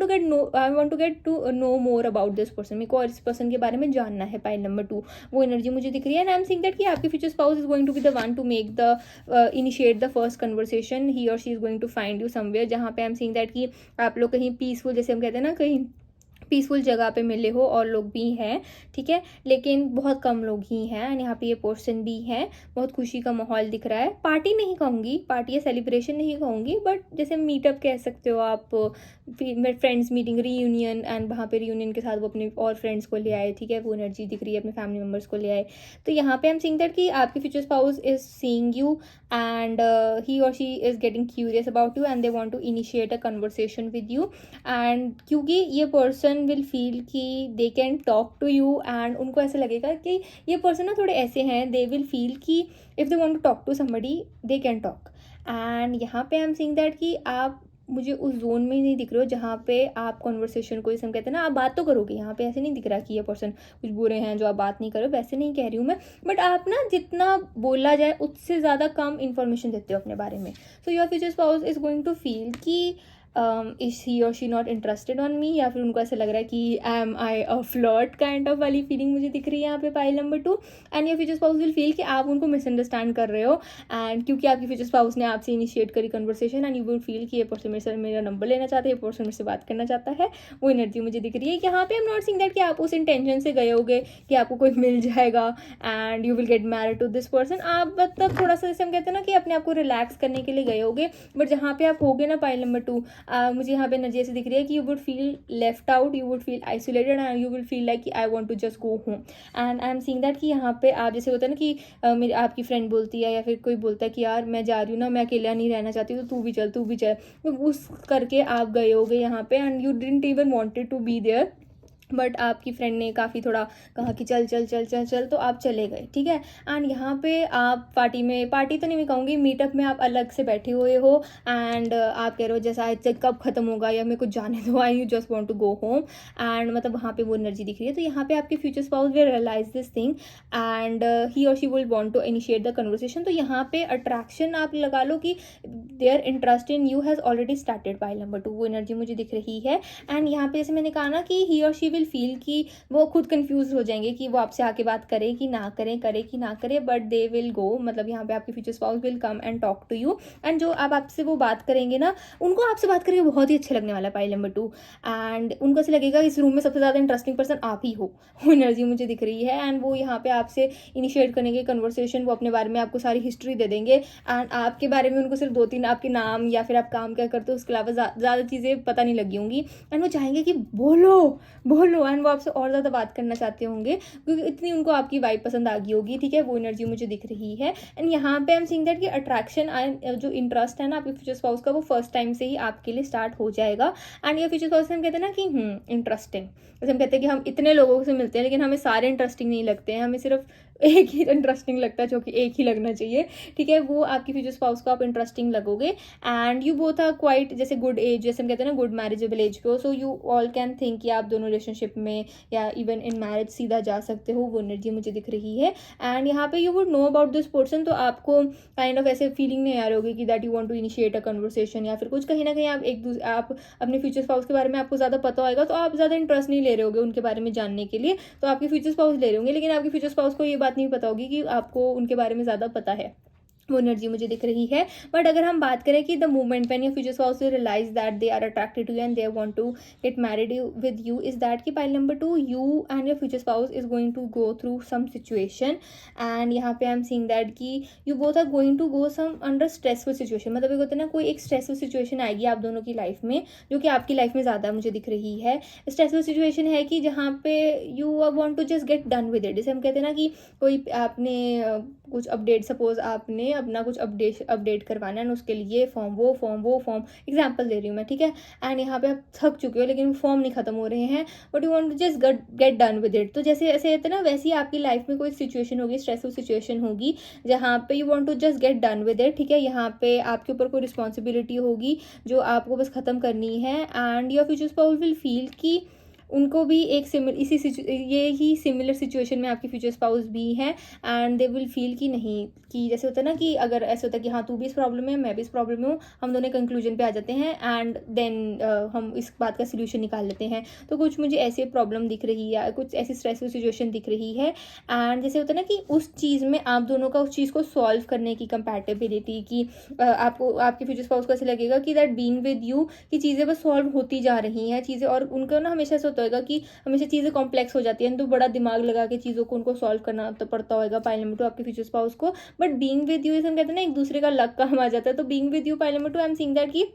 to get to know more about this person, मेरे को और इस पर्सन के बारे में जानना है। पाइल नंबर 2, वो एनर्जी मुझे दिख रही है। And I am seeing that कि आपके future spouse is going to be the one to make the initiate the first conversation, he और she is going to find you somewhere, जहाँ पे आई एम सीइंग दैट कि आप लोग कहीं peaceful, जैसे हम कहते हैं ना, कहीं पीसफुल जगह पे मिले हो, और लोग भी हैं, ठीक है, लेकिन बहुत कम लोग ही हैं। एंड यहाँ पे ये पर्सन भी है, बहुत खुशी का माहौल दिख रहा है। पार्टी नहीं कहूँगी, पार्टी या सेलिब्रेशन नहीं कहूँगी, बट जैसे मीटअप कह सकते हो आप, फ्रेंड्स मीटिंग, रीयूनियन, एंड वहाँ पे रीयूनियन के साथ वो अपने और फ्रेंड्स को ले आए, ठीक है, वो एनर्जी दिख रही है, अपने फैमिली मेम्बर्स को ले आए। तो यहाँ पे आई एम सीइंग दैट कि आपके future spouse is seeing you and he और she is getting curious about you and they want to initiate a conversation with you. And क्योंकि ये पर्सन विल फील कि they can talk to you, and उनको ऐसा लगेगा कि ये person ना थोड़े ऐसे हैं, दे विल फील कि if they want to talk to somebody they can talk. And यहाँ पे आई एम सीइंग दैट कि आप मुझे उस जोन में ही नहीं दिख रहे हो जहाँ पे आप कॉन्वर्सेशन को, जैसे हम कहते हैं ना, आप बात तो करोगे, यहाँ पे ऐसे नहीं दिख रहा कि ये पर्सन कुछ बुरे हैं जो आप बात नहीं करो, वैसे नहीं कह रही हूँ मैं, बट आप ना जितना बोला जाए उससे ज़्यादा कम इन्फॉर्मेशन देते हो अपने बारे में। So your future spouse is going to feel कि इज ही और she not interested on me, या फिर उनको ऐसा लग रहा है कि am I a flirt kind of वाली फीलिंग मुझे दिख रही है यहाँ पे pile number 2। And your future spouse will feel कि आप उनको मिसअंडरस्टैंड कर रहे हो, एंड क्योंकि आपकी फ्यूचर स्पाउस ने आपसे इनिशिएट करी conversation, and you will feel कि ये पर्सन मेरे से मेरा नंबर लेना चाहता है, ये पर्सन मेरे से बात करना चाहता है। वो एनर्जी मुझे दिख रही है। यहाँ पे I am not seeing that कि आप उस इंटेंशन से गए होगे कि आपको कोई मिल जाएगा and you will get married to this person. आप मतलब थोड़ा सा जैसे हम कहते हैं ना कि अपने आप को रिलैक्स करने के लिए गए होगे, बट जहाँ पे आप होगे ना पाइल नंबर 2, मुझे यहाँ पे एनर्जी ऐसी दिख रही है कि you would feel left out, you would feel isolated, and you will feel like कि I want to just go home. And I am seeing that कि यहाँ पे आप जैसे होता है ना कि मेरी आपकी फ्रेंड बोलती है या फिर कोई बोलता है कि यार मैं जा रही हूँ ना, मैं अकेला नहीं रहना चाहती, तो तू भी चल, तू भी चल, तो उस करके आप गए होगे यहाँ पे, and you didn't even wanted to be there, but आपकी फ्रेंड ने काफ़ी थोड़ा कहा कि चल चल चल चल चल, तो आप चले गए, ठीक है। एंड यहाँ पे आप पार्टी तो नहीं मैं कहूँगी, मीटअप में आप अलग से बैठे हुए हो, एंड आप कह रहे हो जैसा आज कब खत्म होगा या मेरे को जाने दो, I you just want to go home, and मतलब वहाँ पे वो एनर्जी दिख रही है। तो यहाँ पे आपके future spouse will realise this thing, and he और she will want to initiate the conversation. तो यहाँ पे अट्रैक्शन आप लगा लो कि their interest in you has already started pile number 2, वो एनर्जी मुझे दिख रही है। एंड यहाँ पे जैसे मैंने कहा ना कि ही और शी विल फील कि वो खुद कंफ्यूज हो जाएंगे कि वो आपसे आके बात करे कि ना करे, करे कि ना करे, बट दे विल गो, मतलब यहाँ पे आपके future spouse will come and talk to you, and जो आप आपसे वो बात करेंगे ना, उनको आपसे बात करके बहुत ही अच्छा लगने वाला है पाइल नंबर 2, एंड उनको ऐसा लगेगा इस रूम में सबसे ज़्यादा इंटरेस्टिंग पर्सन आप ही हो, वो एनर्जी मुझे दिख रही है। एंड वो यहाँ पे आपसे इनिशिएट करेंगे कन्वर्सेशन, वो अपने बारे में आपको सारी हिस्ट्री दे देंगे, एंड आपके बारे में उनको सिर्फ 2-3 आपके नाम या फिर आप काम क्या करते हो उसके अलावा ज़्यादा चीज़ें पता नहीं लगी होंगी, एंड वो चाहेंगे कि बोलो बोलो, एंड वो आपसे और ज़्यादा बात करना चाहते होंगे क्योंकि इतनी उनको आपकी वाइब पसंद आ गई होगी, ठीक है। वो एनर्जी मुझे दिख रही है। एंड यहाँ पे आई एम सीइंग दैट कि अट्रैक्शन जो इंटरेस्ट है ना आपके फ्यूचर स्पाउस का, वो फर्स्ट टाइम से ही आपके लिए स्टार्ट हो जाएगा। एंड ये फ्यूचर स्पाउस हम कहते हैं ना कि इंटरेस्टिंग, जैसे हम कहते हैं कि हम इतने लोगों से मिलते हैं लेकिन हमें सारे इंटरेस्टिंग नहीं लगते हैं, हमें सिर्फ एक ही इंटरेस्टिंग लगता है जो कि एक ही लगना चाहिए, ठीक है। वो आपकी फ्यूचर स्पाउस को आप इंटरेस्टिंग लगोगे, and you both are quite जैसे गुड एज, जैसे हम कहते हैं ना गुड मैरिजेबल एज पे हो, so you all can think कि आप दोनों रिलेशनशिप में या इवन इन मैरिज सीधा जा सकते हो, वो एनर्जी मुझे दिख रही है। एंड यहाँ पे you would know about this person, तो आपको काइंड ऑफ ऐसे फीलिंग नहीं आ रही होगी कि that you want to initiate a conversation या फिर कुछ, कहीं ना कहीं आप अपने फ्यूचर स्पाउस के बारे में आपको ज़्यादा पता होगा, तो आप ज़्यादा इंटरेस्ट नहीं ले रहे होगे उनके बारे में जानने के लिए, तो आपके फ्यूचर स्पाउस ले रहे होंगे, लेकिन आपके फ्यूचर स्पाउस को ये बात नहीं पता होगी कि आपको उनके बारे में ज़्यादा पता है, वो एनर्जी मुझे दिख रही है। बट अगर हम बात करें कि the moment when your future spouse will realise that they are attracted to you and they want to get married with you, is that कि pile number 2 you and your future spouse is going to go through some situation, and यहाँ पे I am seeing that कि you both are going to go some under stressful situation, मतलब एक होता है ना कोई एक स्ट्रेसफुल सिचुएशन आएगी आप दोनों की लाइफ में, जो कि आपकी लाइफ में ज़्यादा मुझे दिख रही है। स्ट्रेसफुल सिचुएशन है कि जहाँ पे you want to just get done with it, जैसे हम कहते हैं ना कि कोई आपने कुछ अपडेट, सपोज आपने अपना कुछ अपडेट करवाना है, उसके लिए वो फॉर्म एग्जाम्पल दे रही हूँ मैं, ठीक है। एंड यहाँ पे आप थक चुके हो लेकिन फॉर्म नहीं खत्म हो रहे हैं, but you want to just get done with it, तो जैसे ऐसे होता है ना, वैसे ही आपकी लाइफ में कोई सिचुएशन होगी, स्ट्रेसफुल सिचुएशन होगी, जहाँ पे you want to just get done with it, ठीक है। यहाँ पे आपके ऊपर कोई रिस्पॉन्सिबिलिटी होगी जो आपको बस खत्म करनी है, and your future spouse will feel कि उनको भी एक सिमिलर सिचुएशन में आपके फ्यूचर स्पाउस भी हैं, एंड दे विल फील कि नहीं, कि जैसे होता है ना कि अगर ऐसा होता है कि हाँ तू भी इस प्रॉब्लम में, मैं भी इस प्रॉब्लम में हूँ, हम दोनों कंक्लूजन पे आ जाते हैं, एंड देन हम इस बात का सोल्यूशन निकाल लेते हैं। तो कुछ मुझे ऐसे प्रॉब्लम दिख रही है, कुछ ऐसी स्ट्रेसफुल सिचुएशन दिख रही है, एंड जैसे होता है ना कि उस चीज़ में आप दोनों का उस चीज़ को सॉल्व करने की कंपैटिबिलिटी की, आपको आपके फ्यूचर स्पाउस को ऐसे लगेगा कि दैट बीइंग विद यू कि चीज़ें बस सॉल्व होती जा रही हैं चीज़ें, और उनको ना हमेशा ऐसा होगा कि हमेशा चीज़ें कॉम्प्लेक्स हो जाती हैं, तो बड़ा दिमाग लगा के चीज़ों को उनको सॉल्व करना तो पड़ता होगा पाइल नंबर 2 आपके फ्यूचर स्पाउस को। बट बीइंग विद यू, हम कहते हैं ना एक दूसरे का लक काम आ जाता है, तो being with you pile number 2 I am seeing that कि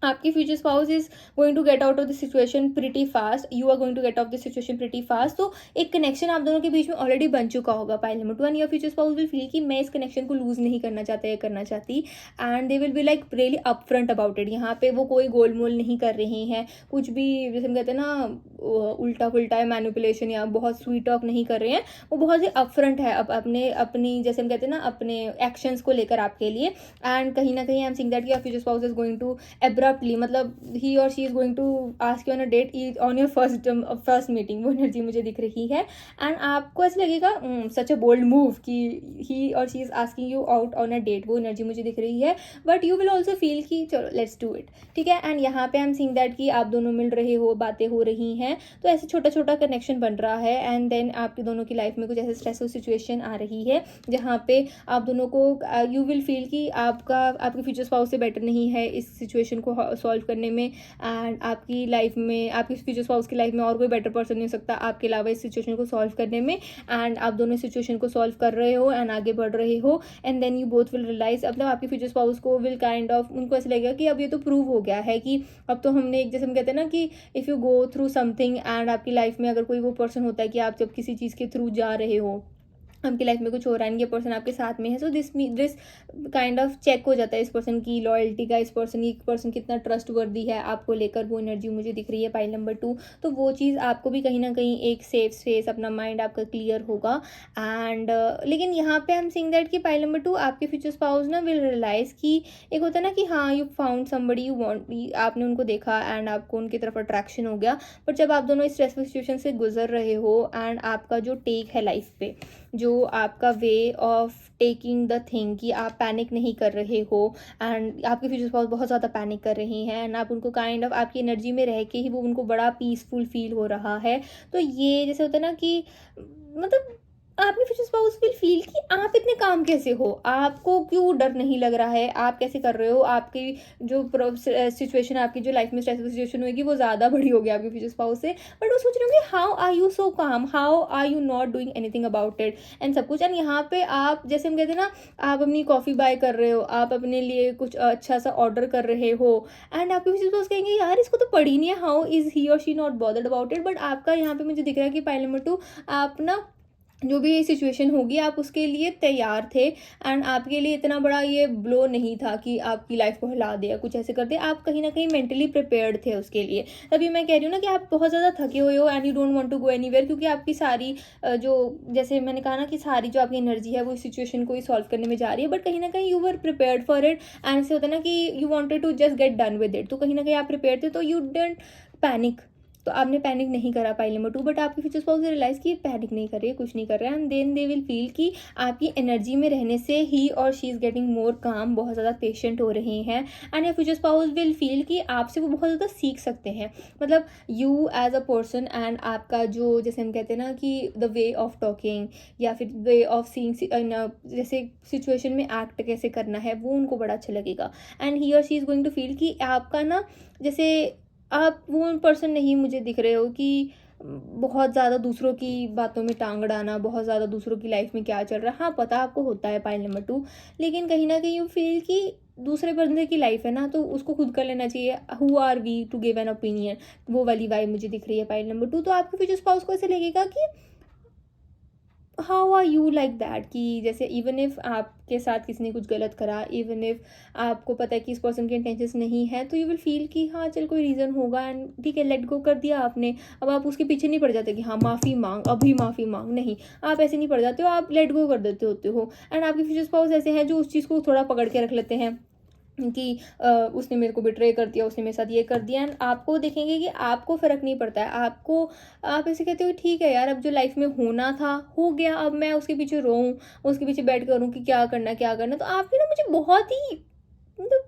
आपकी future spouse is going to get out of the situation pretty fast, you are going to get out the situation pretty fast, तो एक connection आप दोनों के बीच में already बन चुका होगा pile number 2, and your future spouse will feel कि मैं इस कनेक्शन को लूज नहीं करना चाहता या करना चाहती, and they will be like really upfront about it. यहाँ पे वो कोई गोलमोल नहीं कर रहे हैं, कुछ भी जैसे हम कहते हैं ना उल्टा पुल्टा है मैनिपुलेशन या बहुत स्वीट टॉक नहीं कर रहे हैं, वो बहुत ही अपफ्रंट है अपनी जैसे हम कहते हैं ना अपने एक्शंस को लेकर आपके लिए, एंड कहीं ना कहीं I am seeing that your future spouse is going to abrupt abruptly, मतलब ही और she is going to ask you on a date on your first meeting, वो एनर्जी मुझे दिख रही है। एंड आपको ऐसा लगेगा सच अ बोल्ड मूव कि ही और she is asking you out on a date, वो एनर्जी मुझे दिख रही है। But you will also feel कि चलो लेट्स डू इट, ठीक है। एंड यहाँ पे आई एम सीइंग दैट कि आप दोनों मिल रहे हो, बातें हो रही हैं, तो ऐसे छोटा छोटा कनेक्शन बन रहा है। एंड देन आपके दोनों की लाइफ में कुछ ऐसे स्ट्रेसफुल सिचुएशन आ रही है जहाँ पे आप दोनों को यू विल फील कि आपके फ्यूचर स्पाउस से बेटर नहीं है इस सिचुएशन को सॉल्व करने में। एंड आपकी लाइफ में, आपके फ्यूचर स्पाउस की लाइफ में और कोई बेटर पर्सन नहीं हो सकता आपके अलावा इस सिचुएशन को सॉल्व करने में। एंड आप दोनों सिचुएशन को सॉल्व कर रहे हो एंड आगे बढ़ रहे हो। And then you both will realise, मतलब आपके फ्यूचर स्पाउस को विल काइंड ऑफ, उनको ऐसा लगेगा कि अब ये तो प्रूव हो गया है कि अब तो हमने एक, जैसे हम कहते हैं ना कि if you go through something, and आपकी लाइफ में अगर कोई वो पर्सन होता है कि आप जब किसी चीज़ के थ्रू जा रहे हो, आपकी लाइफ में कुछ हो रहा है, ये पर्सन आपके साथ में है, so this kind of check हो जाता है इस पर्सन की लॉयल्टी का, इस पर्सन कितना ट्रस्ट वर्दी है आपको लेकर, वो एनर्जी मुझे दिख रही है पाइल नंबर 2। तो वो चीज़ आपको भी कहीं ना कहीं एक सेफ स्पेस, अपना माइंड आपका क्लियर होगा। एंड लेकिन यहाँ पे आई एम सीइंग दैट कि पाइल नंबर 2 आपके फ्यूचर स्पाउस ना विल रियलाइज कि एक होता है ना कि हाँ you found somebody you want, आपने उनको देखा एंड आपको उनकी तरफ अट्रैक्शन हो गया। बट जब आप दोनों स्ट्रेसफुल सिचुएशन से गुजर रहे हो एंड आपका जो टेक है लाइफ पे, जो आपका way of taking the thing, कि आप पैनिक नहीं कर रहे हो एंड आपके फ्यूचर स्पाउस बहुत ज़्यादा पैनिक कर रही हैं एंड आप उनको काइंड ऑफ आपकी एनर्जी में रह के ही वो उनको बड़ा पीसफुल फील हो रहा है। तो ये जैसे होता है ना कि मतलब आपके फ्यूचर स्पाउस विल फील कि आप इतने काम कैसे हो, आपको क्यों डर नहीं लग रहा है, आप कैसे कर रहे हो, आपकी जो सिचुएशन, आपकी जो लाइफ में स्ट्रेसफुल सिचुएशन होगी वो ज़्यादा बड़ी होगी आपके फ्यूचर स्पाउस से। बट वो सोच रहे होंगे how are you so calm, how are you not doing anything about it and सब कुछ। एंड यहाँ पे आप, जैसे हम कहते हैं ना, आप अपनी कॉफ़ी बाय कर रहे हो, आप अपने लिए कुछ अच्छा सा ऑर्डर कर रहे हो एंड आपके फ्यूचर स्पाउस कहेंगे यार इसको तो पड़ी नहीं है, हाउ इज़ ही और she not bothered about it. But आपका यहाँ पे मुझे दिख रहा है कि पाइल नंबर 2 आप ना जो भी ये सिचुएशन होगी आप उसके लिए तैयार थे एंड आपके लिए इतना बड़ा ये ब्लो नहीं था कि आपकी लाइफ को हिला दे या कुछ ऐसे कर दे, आप कहीं ना कहीं मेंटली प्रिपेयर्ड थे उसके लिए। तभी मैं कह रही हूँ ना कि आप बहुत ज़्यादा थके हुए हो and you don't want to go anywhere, क्योंकि आपकी सारी जो, जैसे मैंने कहा ना कि सारी जो आपकी एनर्जी है वो इस सिचुएशन को ही सॉल्व करने में जा रही है। बट कहीं ना कहीं you were prepared for it and ऐसे होता है ना कि you wanted to just get done with it, तो कहीं ना कहीं आप प्रिपेयर थे, तो यू डेंट पैनिक, तो आपने पैनिक नहीं करा पाइल नंबर 2। बट आपके फ्यूचर स्पाउस रियलाइज कि पैनिक नहीं कर रही है, कुछ नहीं कर रहा है and then they will feel कि आपकी एनर्जी में रहने से ही और शी इज़ गेटिंग मोर काम, बहुत ज़्यादा पेशेंट हो रहे हैं। And your future spouse will feel कि आपसे वो बहुत ज़्यादा सीख सकते हैं, मतलब you as a person and आपका जो, जैसे हम कहते हैं ना कि द वे ऑफ टॉकिंग या फिर वे ऑफ सीइंग, जैसे सिचुएशन में एक्ट कैसे करना है, वो उनको बड़ा अच्छा लगेगा। एंड ही और she is going to feel कि आपका ना, जैसे आप वो पर्सन नहीं मुझे दिख रहे हो कि बहुत ज़्यादा दूसरों की बातों में टांग अड़ाना, बहुत ज़्यादा दूसरों की लाइफ में क्या चल रहा है, हाँ पता आपको होता है पाइल नंबर 2, लेकिन कहीं ना कहीं यू फील कि दूसरे बंदे की लाइफ है ना, तो उसको खुद कर लेना चाहिए, who are we to give an opinion, वो वाली वाइब मुझे दिख रही है पाइल नंबर 2। तो आपके फ्यूचर स्पाउस को ऐसे लगेगा कि how are you like that, कि जैसे इवन इफ आपके साथ किसी ने कुछ गलत करा, इवन इफ आपको पता है कि इस पर्सन के इंटेंशंस नहीं है, तो यू विल फील कि हाँ चल कोई रीज़न होगा एंड ठीक है, लेट गो कर दिया आपने। अब आप उसके पीछे नहीं पड़ जाते कि हाँ माफ़ी मांग, अभी माफ़ी मांग, नहीं, आप ऐसे नहीं पड़ जाते हो, आप लेट गो कर देते होते हो। एंड आपके फ्यूचर स्पाउस ऐसे हैं जो उस चीज़ को थोड़ा पकड़ के रख लेते हैं कि उसने मेरे को बिट्रे कर दिया, उसने मेरे साथ ये कर दिया, एंड आपको देखेंगे कि आपको फ़र्क नहीं पड़ता है, आपको, आप ऐसे कहते हो ठीक है यार अब जो लाइफ में होना था हो गया, अब मैं उसके पीछे रोऊं, उसके पीछे बैठ कर करूँ कि क्या करना क्या करना। तो आपकी ना मुझे बहुत ही, मतलब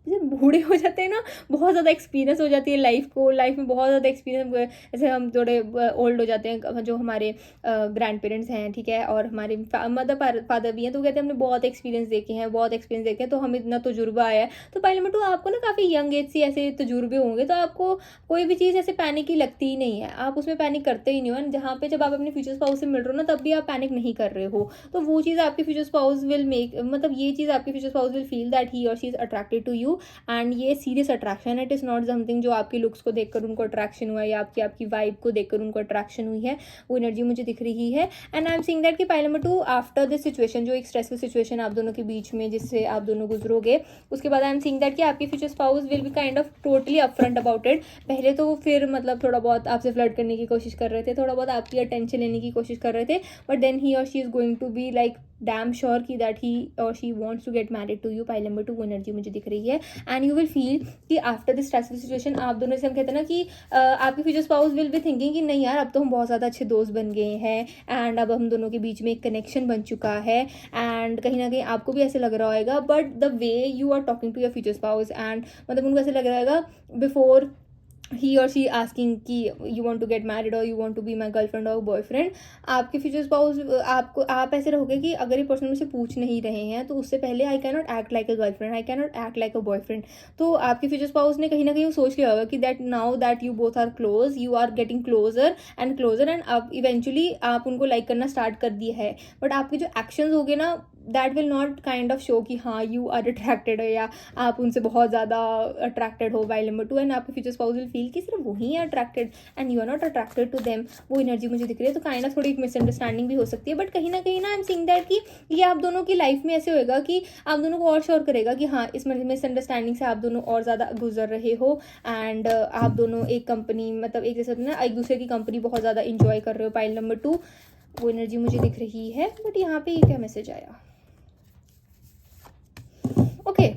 जब बूढ़े हो जाते हैं ना, बहुत ज़्यादा एक्सपीरियंस हो जाती है लाइफ में बहुत ज़्यादा एक्सपीरियंस, जैसे हम थोड़े ओल्ड हो जाते हैं, जो हमारे ग्रैंड पेरेंट्स हैं, ठीक है, और हमारे मदर फादर भी हैं, तो कहते हैं हमने बहुत एक्सपीरियंस देखे हैं, बहुत एक्सपीरियंस देखे हैं, तो हमें इतना तजुर्बा आया है। तो पहले में तो आपको ना काफ़ी यंग एज से ऐसे तजुर्बे होंगे, तो आपको कोई भी चीज़ ऐसे पैनिक की लगती ही नहीं है, आप उसमें पैनिक करते ही नहीं हो। जहाँ पे जब आप अपने फ्यूचर स्पाउस से मिल रहे हो ना, तब भी आप पैनिक नहीं कर रहे हो, तो वो चीज़ आपके फ्यूचर स्पाउस विल मेक, मतलब ये चीज़ आपके future spouse will feel that he और she is attracted to you. And ये serious attraction, it is not something जो आपके लुक्स को देखकर उनको अट्रैक्शन हुआ है या आपकी वाइब को देखकर उनको अट्रैक्शन हुई है, वो एनर्जी मुझे दिख रही है। And I am seeing that कि pile number 2 after this situation, जो एक स्ट्रेसफुल सिचुएशन आप दोनों के बीच में जिससे आप दोनों गुजरोगे, उसके बाद आई एम सीइंग दैट कि आपकी future spouse will be kind of totally upfront about it. पहले तो फिर मतलब थोड़ा बहुत आपसे फ्लर्ट करने की कोशिश कर रहे थे, थोड़ा बहुत आपकी अटेंशन लेने की कोशिश कर रहे थे, बट देन ही और she is going to be like damn sure की दैट ही और she wants to get married to you. Pile number 2 वो एनर्जी मुझे दिख रही है। एंड यू विल फील कि आफ्टर दिस स्ट्रेसफुल सिचुएशन आप दोनों से हम कहते हैं ना कि आपके future spouse will be thinking कि नहीं यार अब तो हम बहुत ज़्यादा अच्छे दोस्त बन गए हैं एंड अब हम दोनों के बीच में एक कनेक्शन बन चुका है। एंड कहीं ना कहीं आपको भी ऐसे लग रहा होगा, but the way you are talking to your future spouse and मतलब उनको ऐसे लग रहा होगा before he or she asking कि you want to get married or you want to be my girlfriend or boyfriend, आपके फ्यूचर स्पाउस आपको आप ऐसे रहोगे कि अगर ये पर्सन मुझसे पूछ नहीं रहे हैं तो उससे पहले I can not act like a girlfriend, I can not act like a boyfriend. तो आपके फ्यूचर स्पाउस ने कहीं ना कहीं सोच लिया होगा कि that now that you both are close, you are getting closer and अब इवेंचुअली आप उनको लाइक करना स्टार्ट कर दिया है। बट आपके जो एक्शंस होंगे ना that will not kind of show कि हाँ यू आर अट्रैक्टेड हो या आप उनसे बहुत ज़्यादा अट्रैक्टेड हो बाय नंबर 2। एंड आपके फ्यूचर स्पाउस विल फील कि सिर्फ वही है attracted and you are not attracted to them. वो एनर्जी मुझे दिख रही है। तो काइंड ऑफ थोड़ी एक मिसअंडरस्टैंडिंग भी हो सकती है, बट कहीं ना आई एम सीइंग दैट कि ये आप दोनों की लाइफ में ऐसे होएगा कि आप दोनों को और श्योर करेगा कि हाँ इस मिसअंडरस्टैंडिंग से आप दोनों और ज़्यादा गुजर रहे हो एंड आप दोनों एक कंपनी मतलब एक जैसे ना एक दूसरे की कंपनी बहुत ज़्यादा इंजॉय कर रहे हो। पाइल नंबर 2 वो एनर्जी मुझे दिख रही है। बट यहाँ पे ये क्या मैसेज आया? Okay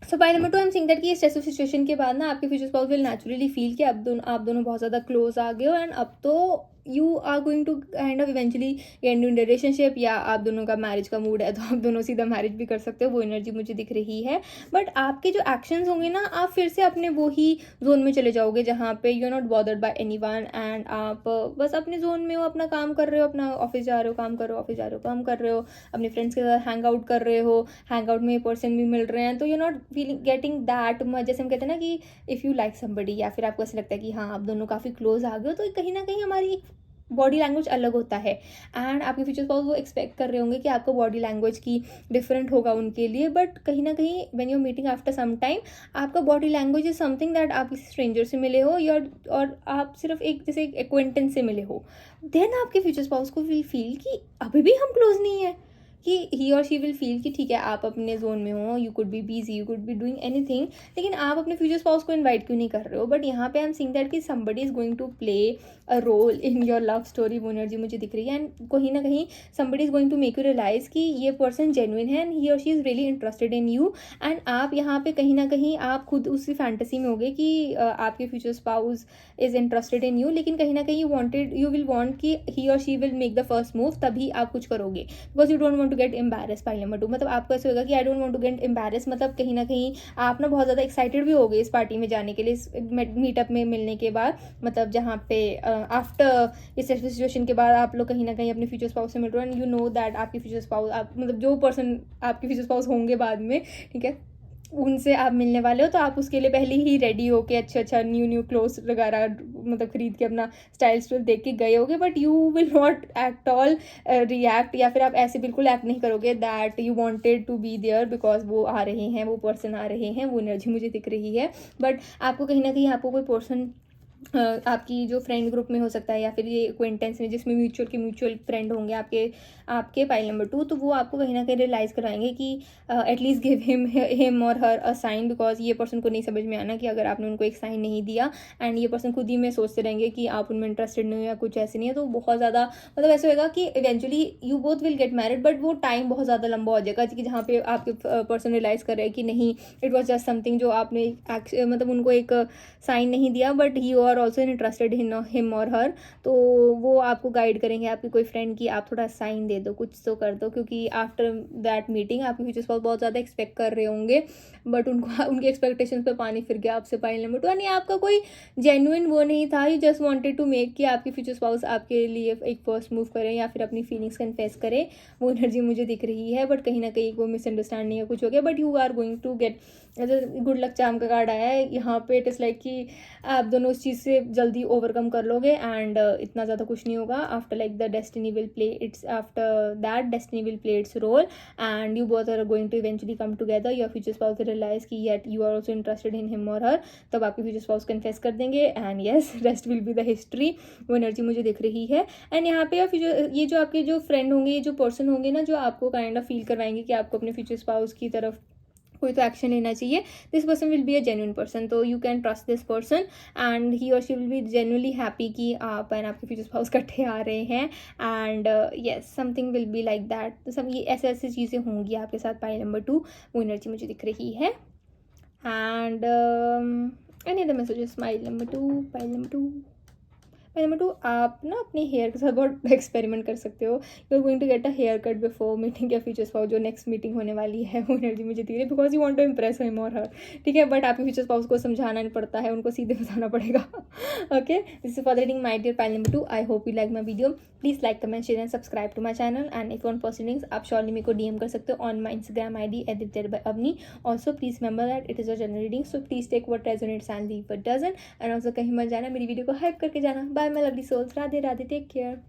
so pile number 2 I am seeing that कि स्ट्रेसफुल सिचुएशन के बाद ना आपके future spouse will naturally feel कि आप दोनों बहुत ज़्यादा क्लोज आ गए हो एंड अब तो you are going to kind of eventually get in relationship या आप दोनों का मैरिज का मूड है तो आप दोनों सीधा मैरिज भी कर सकते हो। वो एनर्जी मुझे दिख रही है। बट आपके जो एक्शंस होंगे ना आप फिर से अपने वो ही जोन में चले जाओगे जहाँ पे you are not bothered by anyone and आप बस अपने जोन में हो, अपना काम कर रहे हो, अपना ऑफिस जा रहे हो काम कर रहे हो, ऑफिस जा रहे हो काम कर रहे हो, अपने फ्रेंड्स के साथ हैंग आउट कर रहे हो, हैंग आउट में पर्सन भी मिल रहे हैं तो you are not feeling getting that much. जैसे हम कहते हैं ना कि इफ़ यू लाइक समबडी या फिर आपको ऐसा लगता है कि हाँ आप दोनों काफ़ी क्लोज आ गए हो तो कहीं ना कहीं हमारी बॉडी लैंग्वेज अलग होता है एंड आपके फ्यूचर स्पाउस वो एक्सपेक्ट कर रहे होंगे कि आपका बॉडी लैंग्वेज की डिफरेंट होगा उनके लिए। बट कहीं ना कहीं when you are meeting after some time आपका body language is something that आप किसी स्ट्रेंजर से मिले हो या और आप सिर्फ एक जैसे एक एक्वेंटेंस से मिले हो, देन आपके फ्यूचर स्पाउस को विल फील कि अभी भी हम क्लोज नहीं है, कि ही और शी विल फील कि ठीक है आप अपने जोन में हो, you could be busy, you could be doing anything, लेकिन आप अपने फ्यूचर स्पाउस को इनवाइट क्यों नहीं कर रहे हो। बट यहाँ पे आई एम सीइंग दैट कि somebody is going to play a role in your love story. वो एनर्जी मुझे दिख रही है एंड कहीं ना कहीं somebody is going to make you realise कि ये पर्सन जेन्युइन है एंड ही और she is really interested in you. And आप यहाँ पे कहीं ना कहीं आप खुद उसी फैंटेसी में होगे कि आपके future spouse is interested in you, लेकिन कहीं ना कहीं यू विल वॉन्ट कि ही और she will make the first move तभी आप कुछ करोगे because you don't want to get embarrass. Pile number 2 मतलब आपको ऐसे होगा कि I don't want to get embarrass, मतलब कहीं ना कहीं आप ना बहुत ज़्यादा एक्साइटेड भी हो गए इस पार्टी में जाने के लिए, इस मीटअप में मिलने के बाद, मतलब जहाँ पे आफ्टर इस सिचुएशन के बाद आप लोग कहीं ना कहीं अपने फ्यूचर स्पाउस से मिल रहे हो एंड यू नो दैट आपके फ्यूचर स्पाउस आप मतलब जो पर्सन आपके फ्यूचर स्पाउस होंगे बाद में, ठीक है, उनसे आप मिलने वाले हो तो आप उसके लिए पहले ही रेडी हो के अच्छा न्यू क्लोथ्स वगैरह मतलब खरीद के अपना स्टाइल देख के गए होगे। But you will not at all react या फिर आप ऐसे बिल्कुल एक्ट नहीं करोगे that you wanted to be there because वो आ रहे हैं, वो पर्सन आ रहे हैं। वो एनर्जी मुझे दिख रही है। बट आपको कहीं ना कहीं आपको कोई पर्सन आपकी जो फ्रेंड ग्रुप में हो सकता है या फिर ये एक्वेंटेंस में जिसमें म्यूचुअल फ्रेंड होंगे आपके पाइल नंबर 2, तो वो आपको कहीं ना कहीं रियलाइज़ कराएंगे कि एटलीस्ट गिव हिम और हर अ साइन बिकॉज ये पर्सन को नहीं समझ में आना कि अगर आपने उनको एक साइन नहीं दिया एंड ये पर्सन खुद ही में सोचते रहेंगे कि आप उनमें इंटरेस्टेड नहीं हो या कुछ ऐसे नहीं है, तो बहुत ज़्यादा मतलब ऐसे होगा कि eventually you both will get married but वो टाइम बहुत ज़्यादा लंबा हो जाएगा कि जहाँ पे आपके पर्सन रियलाइज़ कर रहे हैं कि नहीं इट वॉज जस्ट समथिंग जो आपने मतलब उनको एक साइन नहीं दिया but he are also interested in him और हर, तो वो आपको गाइड करेंगे आपकी कोई फ्रेंड की आप थोड़ा साइन दे दो, कुछ तो कर दो, क्योंकि आफ्टर दैट मीटिंग आपके फ्यूचर स्पाउस बहुत ज़्यादा एक्सपेक्ट कर रहे होंगे बट उनको उनकी एक्सपेक्टेशंस पे पानी फिर गया आपसे। पाइल नंबर 2 यानी आपका कोई जेन्युइन वो नहीं था, you just wanted to make कि आपके फ्यूचर स्पाउस आपके लिए एक फर्स्ट मूव करें या फिर अपनी फीलिंग्स कन्फेस करें। वो एनर्जी मुझे दिख रही है बट कहीं ना कहीं वो मिसअंडरस्टैंडिंग या कुछ हो गया but you are going to get good luck charm का कार्ड आया है यहाँ पे। इट इज़ लाइक कि आप दोनों उस चीज़ से जल्दी ओवरकम कर लोगे एंड इतना ज़्यादा कुछ नहीं होगा। After like the destiny will play its after that destiny will play its role and you both are going to eventually come together. Your future spouse realise की yet you are also interested in him और her, तब आपके future spouse confess कर देंगे and yes rest will be the history. वो energy मुझे दिख रही है एंड यहाँ पे फ्यूचर ये जो आपके जो फ्रेंड होंगे, ये जो पर्सन होंगे ना जो आपको काइंड ऑफ फील करवाएंगे कि आपको अपने फ्यूचर स्पाउस की तरफ कोई तो एक्शन लेना चाहिए. This person will be a genuine person, तो you can trust this person and he और she will be genuinely happy कि आप एंड आपके फ्यूचर स्पाउस इकट्ठे आ रहे हैं. And yes, something will be like that. तो सब ये ऐसे ऐसी चीज़ें होंगी आपके साथ. पाइल नंबर 2 वो एनर्जी मुझे दिख रही है. And any other messages. Pile number 2 आप ना अपने हेयर के साथ बहुत एक्सपेरिमेंट कर सकते हो. You are going to get a haircut before meeting या फ्यूचर स्पाउस. जो नेक्स्ट मीटिंग होने वाली है वो एनर्जी मुझे दी रही है, because you want to impress him और हर. ठीक है, बट आपके फ्यूचर स्पाउस को समझाना नहीं पड़ता है, उनको सीधे बताना पड़ेगा. Okay, this is for reading my dear pile number 2. I hope you like my video. Please like, comment, share and subscribe to my channel. And if want personal links आप श्योरली मेरे को डीएम कर सकते हो on my Instagram ID @avni. Also please remember that it is a general reading, so please take what resonates and leave what doesn't. And also कहीं मत जाना, मेरी वीडियो को हाइप करके जाना. Bye my lovely souls. Radhe Radhe, take care.